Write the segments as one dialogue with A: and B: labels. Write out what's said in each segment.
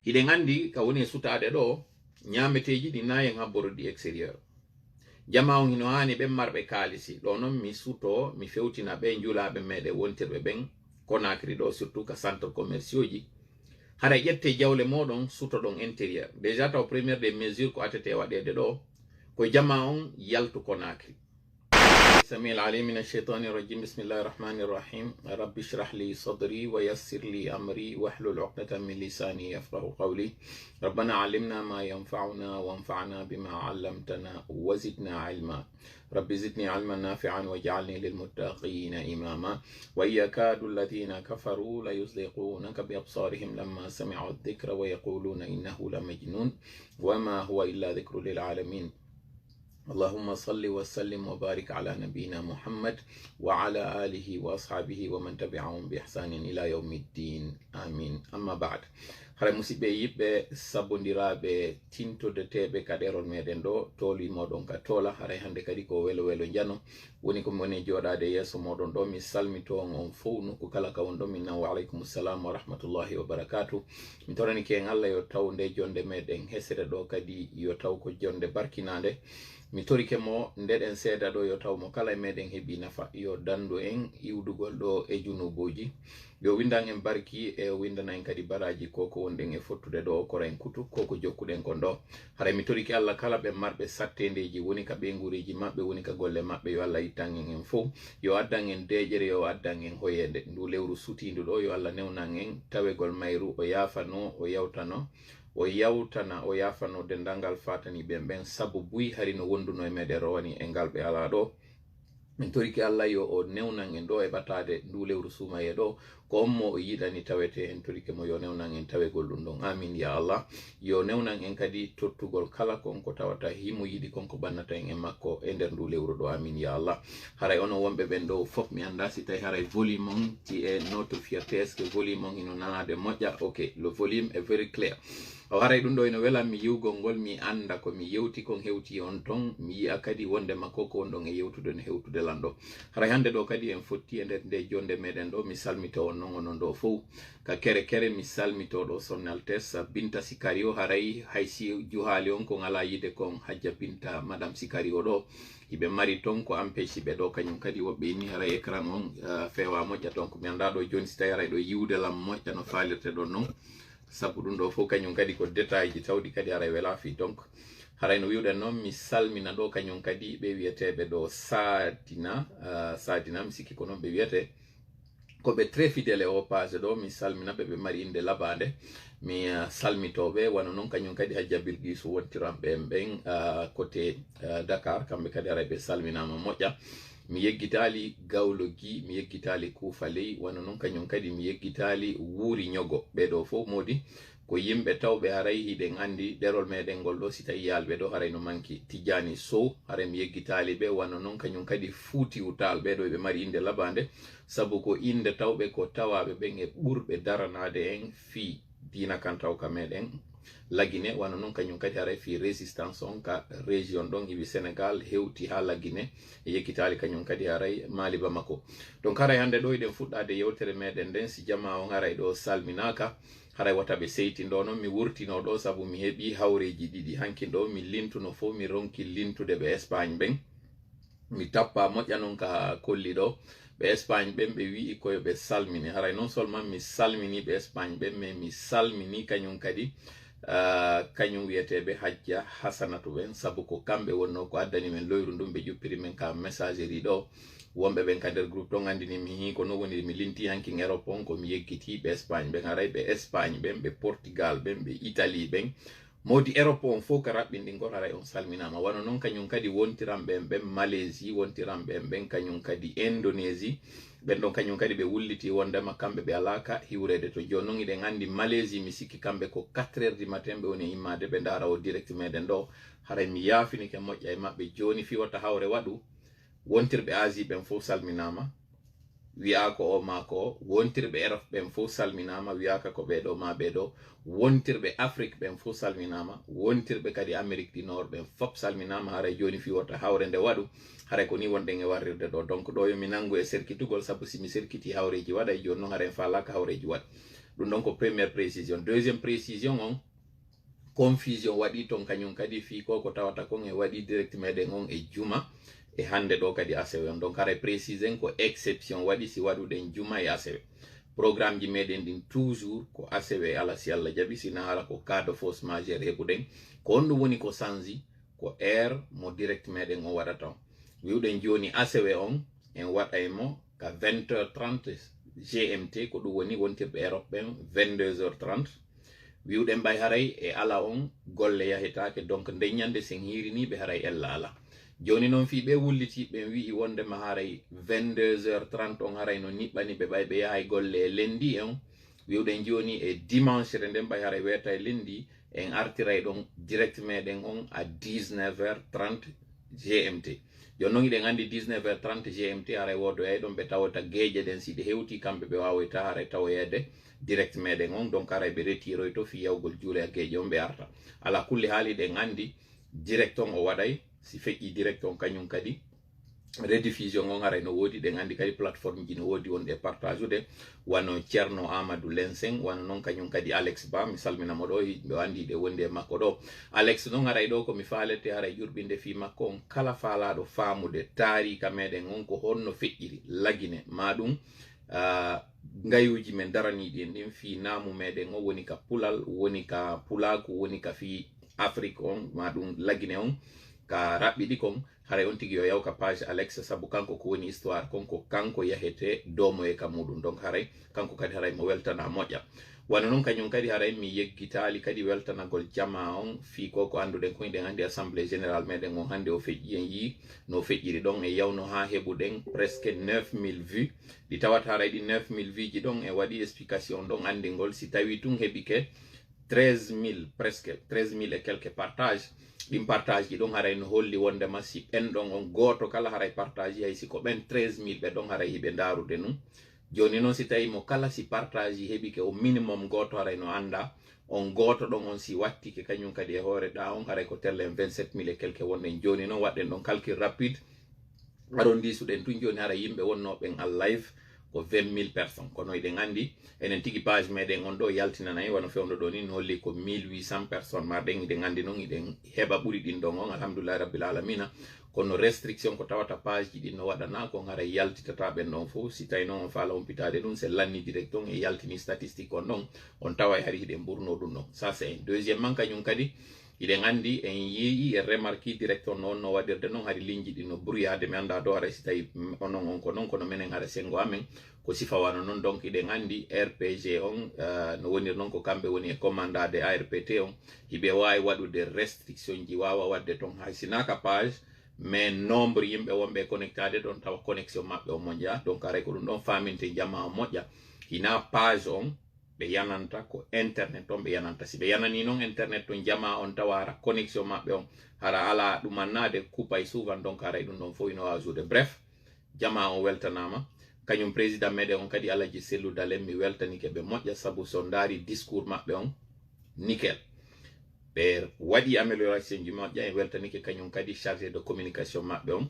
A: hiɗen andi ka woni sutade ɗo ñameteji ɗi nayen habboro ɗi extérieur jama on hino hani ɓen marɓe kaalisi ɗo noon mi suto mi fewtina ɓe julaɓe meɗe wontirɓe ɓen Conakry ɗo surtout ka centre commerciaux ji hara ƴette jawle moɗon suto ɗon intérieur déjà taw première des mesures ko atete waɗede ɗo ko jama on yaltu Conakry. السميع العليم من الشيطان الرجيم بسم الله الرحمن الرحيم رب اشرح لي صدري ويسر لي أمري واحلل عقدة من لساني يفقهوا قولي ربنا علمنا ما ينفعنا وانفعنا بما علمتنا وزدنا علما رب زدني علما نافعا واجعلني للمتقين إماما ويكاد الذين كفروا ليزلقونك بأبصارهم لما سمعوا الذكر ويقولون إنه لمجنون وما هو إلا ذكر للعالمين اللهم صل وسلم وبارك على نبينا محمد وعلى آله وأصحابه ومن تبعهم بإحسان إلى يوم الدين آمين. أما بعد hara musidɓe yiɓɓe sabbodiraɓe tintodeteɓe kaɗerol meɗen ɗo toli moɗon ka tola haray hande kadi ko welo welo jano woni ko woni joɗade yesso moɗon ɗo mi salmito on fof nokku kala ka won ɗo min nan wa aleykum salam wa rahmatullahi wa barakatuh. mi torani en Allah yo taw nde jonde meɗen hesere ɗo kadi yo taw ko jonde barkinade mi torike mo ndeɗen seeda ɗo yo taw mo kala meɗen heeɓi nafa yo dandu en iwdugol ɗo e junuboji yo windan en barki e windana en kadi baraji koko wonɗen e fottude ɗo kora en kutu koko jokkuɗen kon ɗo hara mi toriki Allah kala ɓe marɓe sattendeji woni ka ɓe ngureji maɓɓe woni ka golle maɓɓe yo Allah ittan en fof yo addan en deƴere yo addan en hoyede ndu lewru sutindu ɗo yo Allah newnan en tawegol mayru o yafano o yawtano o yawtana o yafano dendangal fatani ɓen sabu buy hari no wonduno e meɗen rowani e ngal ɓe ala ɗo min toriki Allah yo o newnan en ɗo e ɓatade ndu lewru sumaye ɗo ko on mo o yiɗani tawete en torike mo yo newnan en tawegol ɗum ɗon amin ya Allah yo newnan en kadi tottugol kala konko tawata himo yiɗi konko ɓannata en e makko e nder ndu lewru ɗo amin ya Allah haray ono wonɓe ɓen ɗo fof mi anda si tawi haray volume on ti e notre fierté est ce que volume on hino nanade moƴƴa ok le volume est very clear o haray ɗum ɗo ene welan mi yiwgol ngol mi anda ko mi yewti kon hewti on ton mi yi'a kadi wonde makko ko on ɗon e yewtude no hewtude lan ɗo haray hande ɗo kadi en fotti e nder nde jonde meɗen ɗo mi salmito on non onon ɗo fof ka kere kere mi salmito ɗo son altesse Binta Sikario haray haysi juhaali on ko ngala yide kon Hajja Binta madame Sikario ɗo hiɓe mari ton ko empêche ɓe ɗo kañum kadi woɓɓe inni haray écran on fewa moƴƴa ton ko mi anda ɗo joni si tawi haray ɗo yiwde lam moƴƴa no falirte ɗon non sabu ɗum ɗo fof kañum kadi ko détail ji tawɗi kadi haray wela fi donc haray no wiwɗen noon mi salmina ɗo kañum kadi ɓe wiyeteɓe ɗo sadina mi sikki ko noon ɓe wiyete koɓe très fidèle e o page ɗo mi salmina ɓe mari inde labade mi salmitoɓe wano noon kañum kadi Hajja Bilgisu wontiranɓe ɓen côté Dakar kamɓe kadi haray ɓe salminama moƴƴa mi yeggitali Gawlo Gui mi yeggitali Koufaley wano noon kañum kadi mi yeggitali Wuuri Ñogo ɓeɗo fof modi ko yimɓe tawɓe haray hiɗen andi ɗerol meɗen ngol ɗo si tawi yalɓe ɗo haray no manki Tidiani Sow haray mi yeggitali ɓe wano noon kañum kadi Fuuti Utal ɓeɗo ɓe mari inde labande sabu ko inde tawɓe ko tawaɓe ɓen e ɓurɓe daranade en fi dina kan tawka meɗen Laguine wano noon kañum kadi haray fi résistance on ka région ɗon hiɓi Sénégal hewti ha Laguine e yekkitali kañum kadi haray Mali Bamako donc haray hande ɗo eɗen fuɗɗade yewtere meɗen nden si jama on haray ɗo salminaka haray wata ɓe seytindo noon mi wurtino ɗo sabu mi heeɓi hawreji ɗiɗi hanki ɗo mi lintuno fof mi ronki lintude ɓe Espagne ɓen mi tappa moƴƴa noon ka kolli ɗo ɓe Espagne ɓen ɓe wi'i koyo ɓe salmini haray non seulement mi salmini ɓe Espagne ɓen mais mi salmini kañum kadi kañum wiyeteɓe Hajja Hasanatu ɓen sabu ko kamɓe wonno ko addani men loyru ndum ɓe ƴuppiri men ka messagerie ɗo wonɓe ɓen ka nder groupe ɗon andini mi hi ko no woni mi linti hanki Europe on ko mi yeggiti ɓe Espagne ɓen haray ɓe Espagne ɓen ɓe Portugal ɓen ɓe Italie ɓen modi Europe on fof ka raɓɓinɗingol haray on salminama wano noon kañum kadi wontiran ɓen Malaisie wontiran ɓen kañum kadi Indonésie ɓen ɗon kañum kadi ɓe wulliti wondema kamɓe ɓe alaka hiwrede to joni noon iɗen andi Malaisie mi sikki kamɓe ko 4h du matin ɓe woni immade ɓe ndara o direct meɗen ɗo haray mi yafinike moƴƴa e maɓɓe joni fi wata hawre waɗu wontirɓe Asie ɓen fof salminama wi'a ko o ma ko wontirɓe Europe ɓen fof salminama wiyaka ko ɓeɗo ma ɓeɗo wontirɓe Afrique ɓen fof salminama wontirɓe kadi Amérique du Nord ɓen fof salminama haray joni fi wata hawre nde waɗu haray ko ni wonɗen e warrirde ɗo donc ɗo yomi nangu e serkitugol sabu simi serkiti hawreji waɗa e joni noon haray falaka hawreji waɗ ɗum ɗon ko première précision. Deuxième précision on confusion waɗi ton kañum kadi fi ko tawata kon e waɗi direct meɗen on e juma e hande ɗo kadi ACW on. Donc haray précisen ko exception waɗi si waɗuɗen juma e ACW. Programme ji meɗen ɗin toujours ko ACW ala si Allah jaɓi, sina hala ko cas de force majeure heɓuɗen ko on ɗum woni ko sanji ko heure mo direct meɗen on waɗata on. Wiwɗen joni ACW on en waɗay mo ka 20h30 GMT ko ɗum woni wontirɓe Europe ɓen 22h30. wiwɗen ɓay haray e ala on golle yahetake, donc nde ñande sen hirini ɓe haray ella ala. Joni noon fi ɓe wulliti ɓen wi'i wondema haray 22h30 on haray no niɓɓani ɓe ɓay ɓe yahay golle e lendi on. Wiwɗen joni e dimanche re nden ɓay haray weta e lendi en artiray ɗon direct meɗen on à 19h30 GMT. Joni noon iɗen andi 19h30 GMT haray wodoyay ɗon ɓe tawata geeƴe ɗen si ɗe hewti kamɓe ɓe wawoyta haray tawoyede direct meɗen on. Donc haray ɓe retiroy to fi yawgol juule a geeƴe on ɓe arta. Ala kulli haali ɗen andi direct on o waɗay si feƴƴi direct on kañum kadi rediffusion on haray no wodi. ɗen andi kadi plateforme ji no wodi wonde partage ude wano Ceerno Amadou Lenseng, wano noon kañum kadi Alex Ba, mi salminamo ɗo, ɓe andi ɗe wonde e makko ɗo. Alex noon haray ɗo komi falete haray ƴurɓinde fi makko on kala faalaɗo faamude taarika meɗen on ko honno feƴƴiri lagine maɗum ngayuji men daraniɗi en ɗin fi naamu meɗen o woni ka pulal, woni ka pulaku, woni ka fi Afrique on maɗum lagine on ka raɓɓiɗi kon haray on tigi yo yaw ka page Alex, sabu kanko ko woni histoire kon ko kanko yahete domoye ka muɗum. Donc haray kanko kadi haray mo weltana moƴƴa. Wano noon kañum kadi haray mi yeggitali kadi weltanagol jama on fi ko anduɗen ko ɗen andi assemblée générale meɗen on hande o feƴƴi en yi no feƴƴiri ɗon e yawno ha heɓuɗen presque 9000 vues. ɗi tawata haray ɗi 9000 vues ji ɗon e waɗi explication ɗon andigol si tawi tun heɓike 13000 presque 13000 et quelques partage. ɗin partage ji ɗon haray no holli wondema si ɓen ɗon on goto kala haray partage hay si ko ɓen 13000 ɓe ɗon haray hiɓe darude num. Joni noon si tawi mo kala si partage ji heɓike o minimum goto haray no anda on goto ɗon on si wattike kañum kadi e hoore ɗa on haray ko tellen 27000 et quelque wonɗen. Joni noon waɗɗen ɗon calcul rapide aɗon ndisuɗen tun joni haray yimɓe wonnoɓen al live ko 20000 personnes. Kono eɗen andi enen tigi page meɗen on ɗo yaltinanayi wano fewno ɗo ni no holli ko 1800 personnes marɗen. Eɗen andi noon eɗen heɓa ɓuuri ɗin ɗon on alhamdoulillahi rabbil alamina. Kono restriction ko tawata page ji ɗin no waɗana ko haray yaltitata ɓen ɗon fof. Si tawi noon on faala humpitade ɗum c'est lanni direct on e yaltini statistique on ɗon on tawa hari hiɗen ɓurno ɗum ɗon. Ça c'est un. Deuxièmement kañum kadi iɗen andi en yeeyi e remarque direct on no waɗirde noon hari ligne ji ɗi no bruyade mi anda do haray si tawi onon on ko noon kono menen haara sengo amen ko sifa wano noon. Donc iɗen andi RPG on no wonir noon ko kamɓe woni e commandade ARPT on hiɓe wawi waɗude restriction ji wawa wadde ton hay sinaka page mais nombre yimɓe wonɓe connectade ɗon tawa connexion maɓɓe o moƴƴa. Donc haray ko ɗum ɗon faminte jama o moƴƴa. Hina page on ɓe yananta ko internet on ɓe yananta. Si ɓe yanani noon internet on jama on tawa hara connexion maɓɓe on hara ala ɗumannade coupay souvent. Donc haray ɗum ɗon fof ino wasude. Bref jama on weltanama. Kañum président meɗen on kadi Alaji Sellu Dalen mi weltanike ɓe moƴƴa, sabu so ndaari discours maɓɓe on nickel. Ɓe waɗi amélioration ji moƴƴa e weltanike kañum kadi chargé de communication maɓɓe on,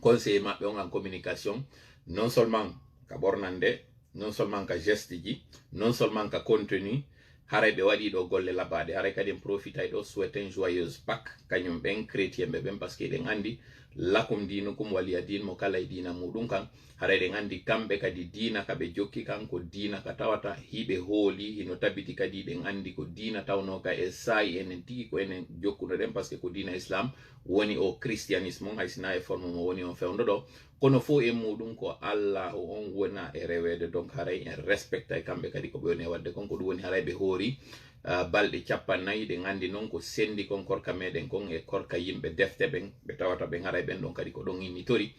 A: conseiller maɓɓe on en communication, non seulement ka ɓornande, non seulement ka geste ji, non seulement ka contenu. Haray ɓe waɗi ɗo golle labaɗe. Haray kadi en profitay ɗo souhaiten joyeuse Pâques kañum ɓen chrétien ɓe ɓen, par ce que eɗen andi lakum dinukum waliya din mo kala e dina muɗum kan. Haray eɗen andi kamɓe kadi dina ka ɓe jokki kan ko dina ka tawata hiɓe hooli hino tabiti kadi ɗen andi ko dina tawno ka e sayi enen tigi ko enen jokkunoɗen, par ce que ko dina islam woni o christianisme on hay sina e forme mo woni on fewndo ɗo. Kono fo e muɗum ko allahu on wona e rewede. Donc haray en respecta e kamɓe kadi ko ɓe woni e wadde kon. Ko ɗum woni haray ɓe hoori balɗe 40 ɗen andi noon ko sendi kon korka meɗen kon e korka yimɓe defte ɓen ɓe tawata ɓen haray ɓen ɗon kadi ko ɗon innitori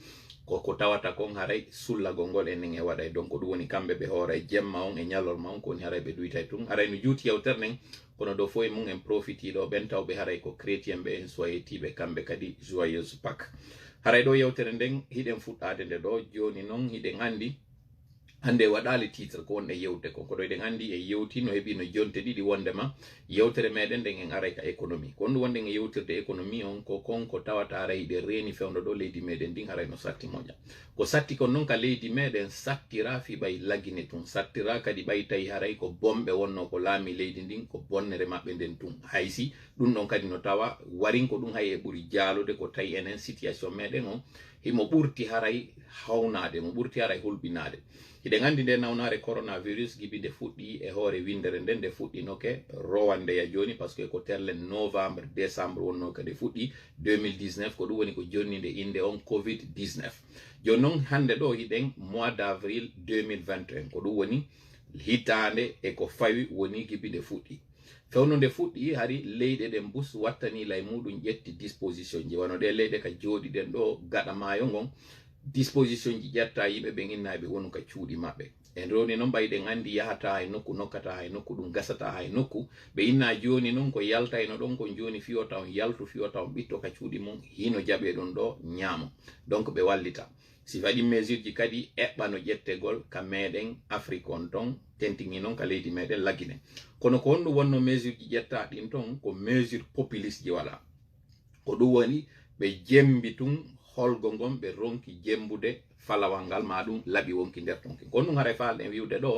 A: ko tawata kon haray sullagol ngol enen e waɗay. Donc ɗum woni kamɓe ɓe hooray jemma on e ñalorma on ko woni haray ɓe duytay tun. Haray no juuti yewtere nden kono ɗo fo e mum en profitiɗo ɓen tawɓe haray ko chrétien ɓe en soyetiɓe kamɓe kadi joyeuse Pâques. Haray ɗo yewtere nden hiɗen fuɗɗade nde ɗo. Joni noon hiɗen andi hande waɗali titre ko wonɗe yewte ko ɗo eɗen andi e yewti no heeɓi no jonte ɗiɗi wondema yewtere meɗen nden en aray ka économie ko ɗum wonde e yewtirde économie on ko konko tawata aray ɗe reeni fewno ɗo leydi meɗen ndin haray no satti moƴa ko satti kon noon ka leydi meɗen sattira fi ɓay lagine tun sattira kadi ɓay tawi haray ko bomɓe wonno ko laami leydi ndin ko bonnere maɓɓe nden tun haysi ɗum ɗon kadi no tawa warin ko ɗum hay e ɓuuri jaalude ko tawi enen situation meɗen o himo ɓurti haray hawnade mo ɓurti haray hulɓinade hiɗen andi nde nawnare coronavirus gibi nde fuɗɗi e hoore windere nden nde fuɗɗinoke rowandeya joni par ce que ko terlen novembre décembre wonno kadi fuɗɗi 2019 ko ɗum woni ko jonni nde inde on covid 19 joni noon hande ɗo hiɗen mois d' avril 2021 ko ɗum woni hitande e ko fawi woni gibi nde fuɗɗi fewno nde fuɗɗi hari leyɗe ɗen bus wattani lay muɗum ƴetti disposition ji wano ɗe leyɗe ka jooɗiɗen ɗo gaɗa maayo ngon disposition ji ƴetta yimɓe ɓen innaɓe wonu ka cuuɗi maɓɓe en roni noon ɓayɗen andi yahata hay nokku nokkata hay nokku ɗum gasata hay nokku ɓe inna joni noon ko yaltayno ɗon kon joni fiyota on yaltu fiyota on ɓitto ka cuuɗi mum hino jaɓe ɗon ɗo ñaamo donc ɓe wallita si waɗi mesure ji kadi eɓɓa no ƴettegol ka meɗen afrique on ton tentini noon ka leydi meɗen lagine kono ko honɗum wonno mesure ji ƴetta ɗin ton ko mesure populiste ji waɗa ko ɗum woni ɓe jembi tun holgo ngon ɓe ronki jembude falawal ngal ma ɗum laaɓi wonki nder tonki kon ɗum haray falɗen wiwde ɗo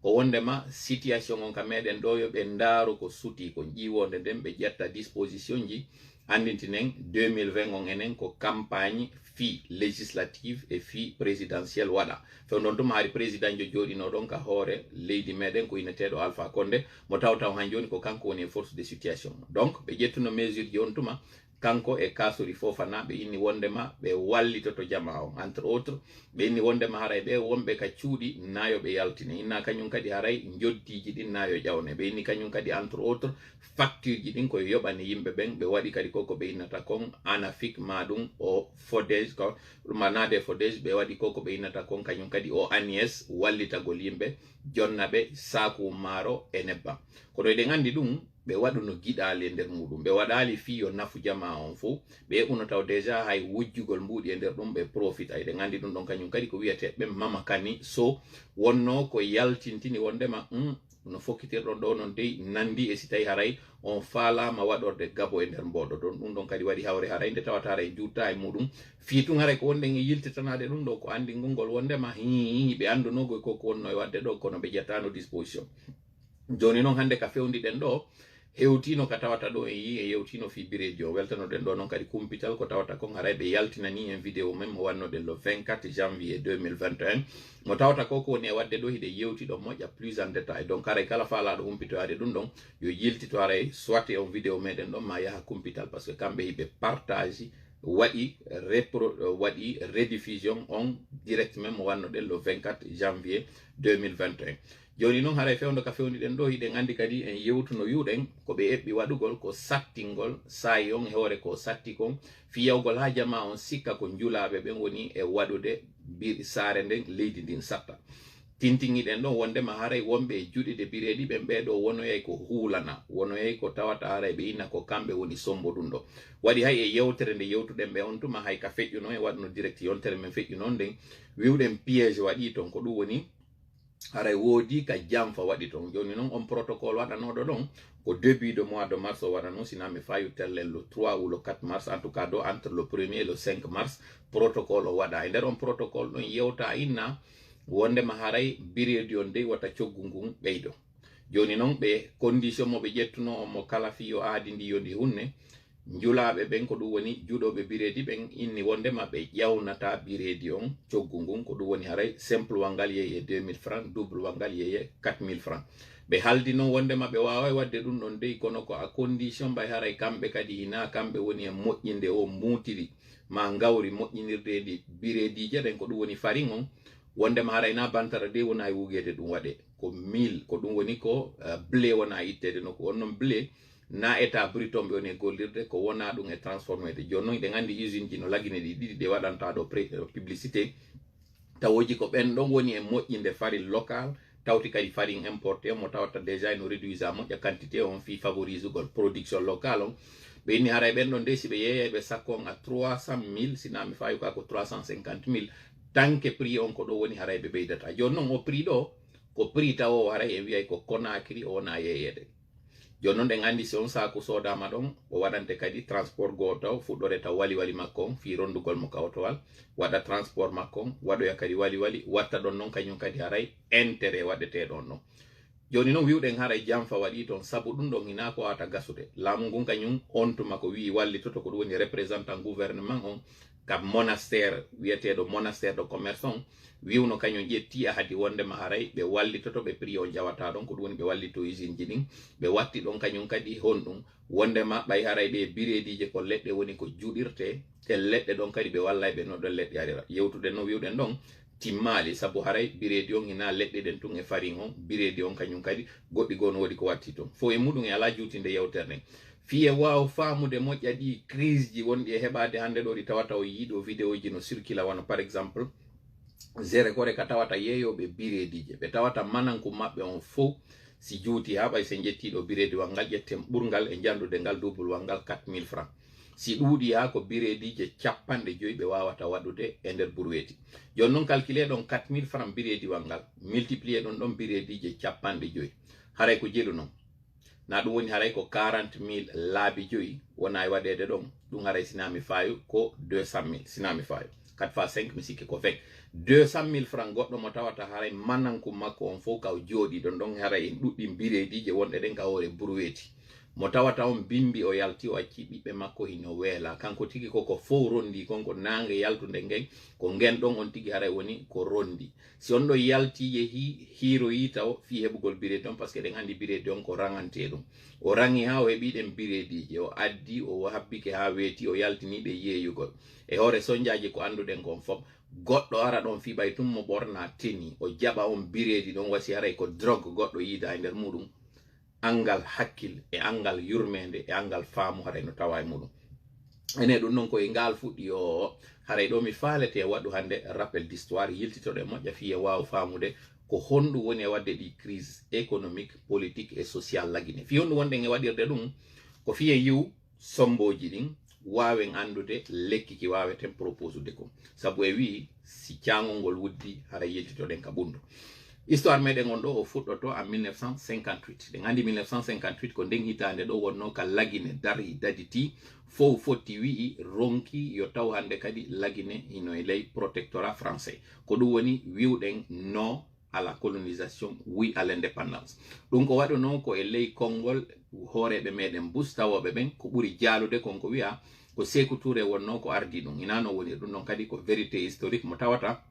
A: ko wondema situation on ka meɗen ɗo yo ɓe ndaaro ko suti ko ƴiwonde nden ɓe ƴetta disposition ji andintinen 2020 on enen ko campagne fi législative et fi présidentielle waɗa few noon tuma hari président jo jooɗino ɗon ka hoore leydi meɗen ko inneteɗo Alpha Condé mo tawtaw han joni ko kanko woni force de situation donc ɓe ƴettuno mesure ji on tuma kanko e Kassory Fofana ɓe inni wondema ɓe wallitoto jama o entre autres ɓe inni wondema haray ɓe wonɓe ka cuuɗi nayo ɓe yaltine inna kañum kadi haray joddiji ɗin nayo ƴawne ɓe inni kañum kadi entre autres facture ji ɗin koye yoɓani yimɓe ɓen ɓe waɗi kadi koko ɓe innata kon ANAFIC maɗum o FODES ko manade FODES ɓe waɗi koko ɓe innata kon kañum kadi o ANIES wallitagol yimɓe jonna ɓe saku maaro e nebbam kono eɗen andi ɗum ɓe waɗuno giɗali e nder muɗum ɓe waɗali fi yo nafu jama on fo ɓe heɓuno taw déjà hay wujjugol mbuɗi e nder ɗum ɓe profita eɗen andi ɗum ɗon kañum kadi ko wiyete ɓe mama kani so wonno ko yaltintini wondema no fokkitirɗon ɗo noon dey nandi e si tawi haray on faalama waɗorde gabo e nder mboɗo ɗon ɗum ɗon kadi waɗi hawre haray nde tawata haray jutta e muɗum fi tun haray ko wonde e yiltitanade ɗum ɗo ko andi ngolngol wondema ɓe andunogo koko wonno e wadde ɗo kono ɓe ƴettano disposition joni noon hande ka fewdiɗen ɗo hewtino ka tawata ɗo en yi e yewtino fi bireji o weltanoɗen ɗo noon kadi kumpital ko tawata kon haray ɓe yaltinani en vidéo men mo wannoɗen le 24 janvier 2021 mo tawata ko woni e wadde ɗo hiɗe yewtiɗo moƴƴa plus en détail donc haray kala faalaɗo humpitoyade ɗum ɗon yo yiltito haray soit on vidéo meɗen ɗon ma yaha kumpital par ce que kamɓe hiɓe partage waɗi waɗi rediffusion on direct même mo wannoɗen le 24 janvier 2021 joni noon haray fewndo ka fewniɗen ɗo hiɗen andi kadi en yewtuno yuɗen ko ɓe eɓɓi waɗugol ko sattingol sayi on e hoore ko satti kon fiyawgol ha jama on sikka ko julaɓe ɓen woni e waɗude saare nden leydi ndin satta tintiŋiɗen ɗon wondema haray wonɓe e juɗiɗe bireɗi ɓen ɓeɗo wonoyay ko huulana wonoyay ko tawata haray ɓe inna ko kamɓe woni sombo ɗum ɗo waɗi hay e yewtere nde yewtuɗen ɓe on tuma hay ka feƴƴuno e waɗuno direct yontere men feƴƴunon nden wiwɗen piége waɗi ton ko ɗum woni haray woodi ka jamfa waɗi ton joni noon on protocole waɗanoɗo ɗon ko début de mois de mars o waɗa noon sinami fayu tellen le 3 ou le 4 mars en tout cas do entre le 1er et le 5 mars protocole o waɗa e nder on protocole ɗon yewta inna wondema haray biredi on dey wata coggu ngun ɓeydo joni noon ɓe condition mo ɓe ƴettuno on mo kala fiyo aadi ndi yondi hunne julaɓe ɓen ko ɗum woni juɗoɓe biredi ɓen inni wondema ɓe ƴawnata biredi on coggu ngun ko ɗum woni haray simple wangal yeeye 2000 francs double wangal yeeye 4000 francs ɓe haldi noon wondema ɓe wawai wadde ɗum ɗon dey kono ko a condition ɓay haray kamɓe kadi hina kamɓe woni e moƴƴinde o mutiri ma gawri moƴƴinirdeɗi biredije ɗen ko ɗum woni farine on wondema haray na bantara de wona e wugede ɗum waɗe ko 1000 ko ɗum woni ko blé wona ittede no ko on noon blé na état brut on ɓe woni e gollirde ko wona ɗum e transformede joni noon ɗen andi usine ji no lagine ɗi ɗiɗi ɗe waɗanta ɗo publicité tawoji ko ɓen ɗon woni e moƴƴinde farine local tawti kadi farine importé mo tawata déjà no réduisa moƴƴa quantité on fi favorise gol production locale on ɓe inni haray ɓen ɗon de si ɓe yeeya ɓe sakko on a 300 000 sinami fayu ka ko 350 000 tanke prix on ko do woni haray be beydata jonnon o prix do ko prix tawo haray e wi'ay ko Conakry o na yeyede jonnon de ngandi si on saku sodama don o wadante kadi transport goto fuddore taw wali makko fi rondugol mo kawtowal wada transport makko wado yakadi wali watta don non kanyum kadi haray intérêt wadete don non joni non wiwden haray jamfa wadi ton sabu dum don ina ko ata gasude lamu gon kanyum on to mako wi walli toto ko woni représentant gouvernement on ka monastère wiyetedo monastère de commerce on wiwno kanyum jetti a hadi wonde ma haray be walli toto be prix o jawata don ko woni be walli to usine jinin be watti don kanyum kadi hondum wonde ma bay haray be biredi je ko ledde woni ko judirte e ledde don kadi be wallay be no do ledde arira yewtude no wiwden don timmali sabu haray biredi on ina ledde den tun e farine on biredi on kanyum kadi goddi gon wodi ko watti ton fo e mudum e ala jutinde yewterne fiye waaw faamude moƴƴaɗi crise ji wonɗi e heɓade hande ɗo ɗi tawata o yiiɗo vidéo ji no circula wano par exemple zere kore ka tawata yeeyoɓe biredi je ɓe tawata mananku maɓɓe on fof si juuti ha ɓay se jettiɗo biredi wal ngal ƴetten ɓurgal e jandude ngal double wal ngal 4000 francs si ɗuuɗi ha ko biredi je 50 ɓe wawata waɗude e nder burweti joni noon calculé ɗon 4000 francs biredi wal ngal multiplié ɗon biredi je 50 haray ko jeeɗu noon na ɗum woni haray ko 40.000 laabi joyi wona e waɗede ɗon ɗum haray sinami fayu ko 200.000 sinami fayu 4 fois 5 mi sikki ko fek 200.000 francs goɗɗo mo tawata haray mananku makko on fof kaw jooɗi ɗon ɗon haray en ɗuɗɗi biredi je wonɗe ɗen ka hoore burweti mo tawata on bimbi o yalti o acci ɓiɓɓe makko hino weela kanko tigi koko fof rondi konko nange yaltude ngen ko ngen ɗon on tigi haray woni ko rondi si on ɗo yalti yehi hiiroyi taw fi heɓugol biredi on par ce que ɗen andi biredi on ko rangante ɗum o rangi ha o heɓi ɗen biredije o addi o habbike ha weeti o yaltiniɓe yeeyugol e hoore soñjaji ko anduɗen kon fof goɗɗo ara ɗon fi ɓay tum mo ɓorna teni o jaɓa on biredi ɗon wasi haray ko drogue goɗɗo yiida e nder muɗum angal hakkil e angal yurmede e angal faamu haray no tawa e muɗum ene ɗum noon koye ngal fuɗɗi o haray ɗo mi faalete waɗu hande rappel d'histoire yiltitoɗe moƴƴa fiye waw faamude ko honɗum woni e wadde ɗi crise économique politique et social lagine fi honɗum wonɗen e waɗirde ɗum ko fiye yiw somboji ɗin wawen andude lekki ki waweten propose ude ko sabu e wi si cangol ngol wuddi haray yiltitoɗen ka ɓundu histoire meɗen on ɗo o fuɗɗoto en 1958 ɗen andi 1958 ko nden hitande ɗo wonno ka lagine dari daditi fof fotti wi'i ronki yo taw hande kadi lagine hino e ley protectorat français ko ɗum woni wiwɗen non à la colonisation oui à l'indépendance ɗum ko waɗuno ko e ley konngol hooreɓe meɗen bus tawoɓe ɓen ko ɓuri jaalude konko wi'a ko Sékou Touré wonno ko ardi ɗum inano woni ɗum ɗon kadi ko vérité historique mo tawata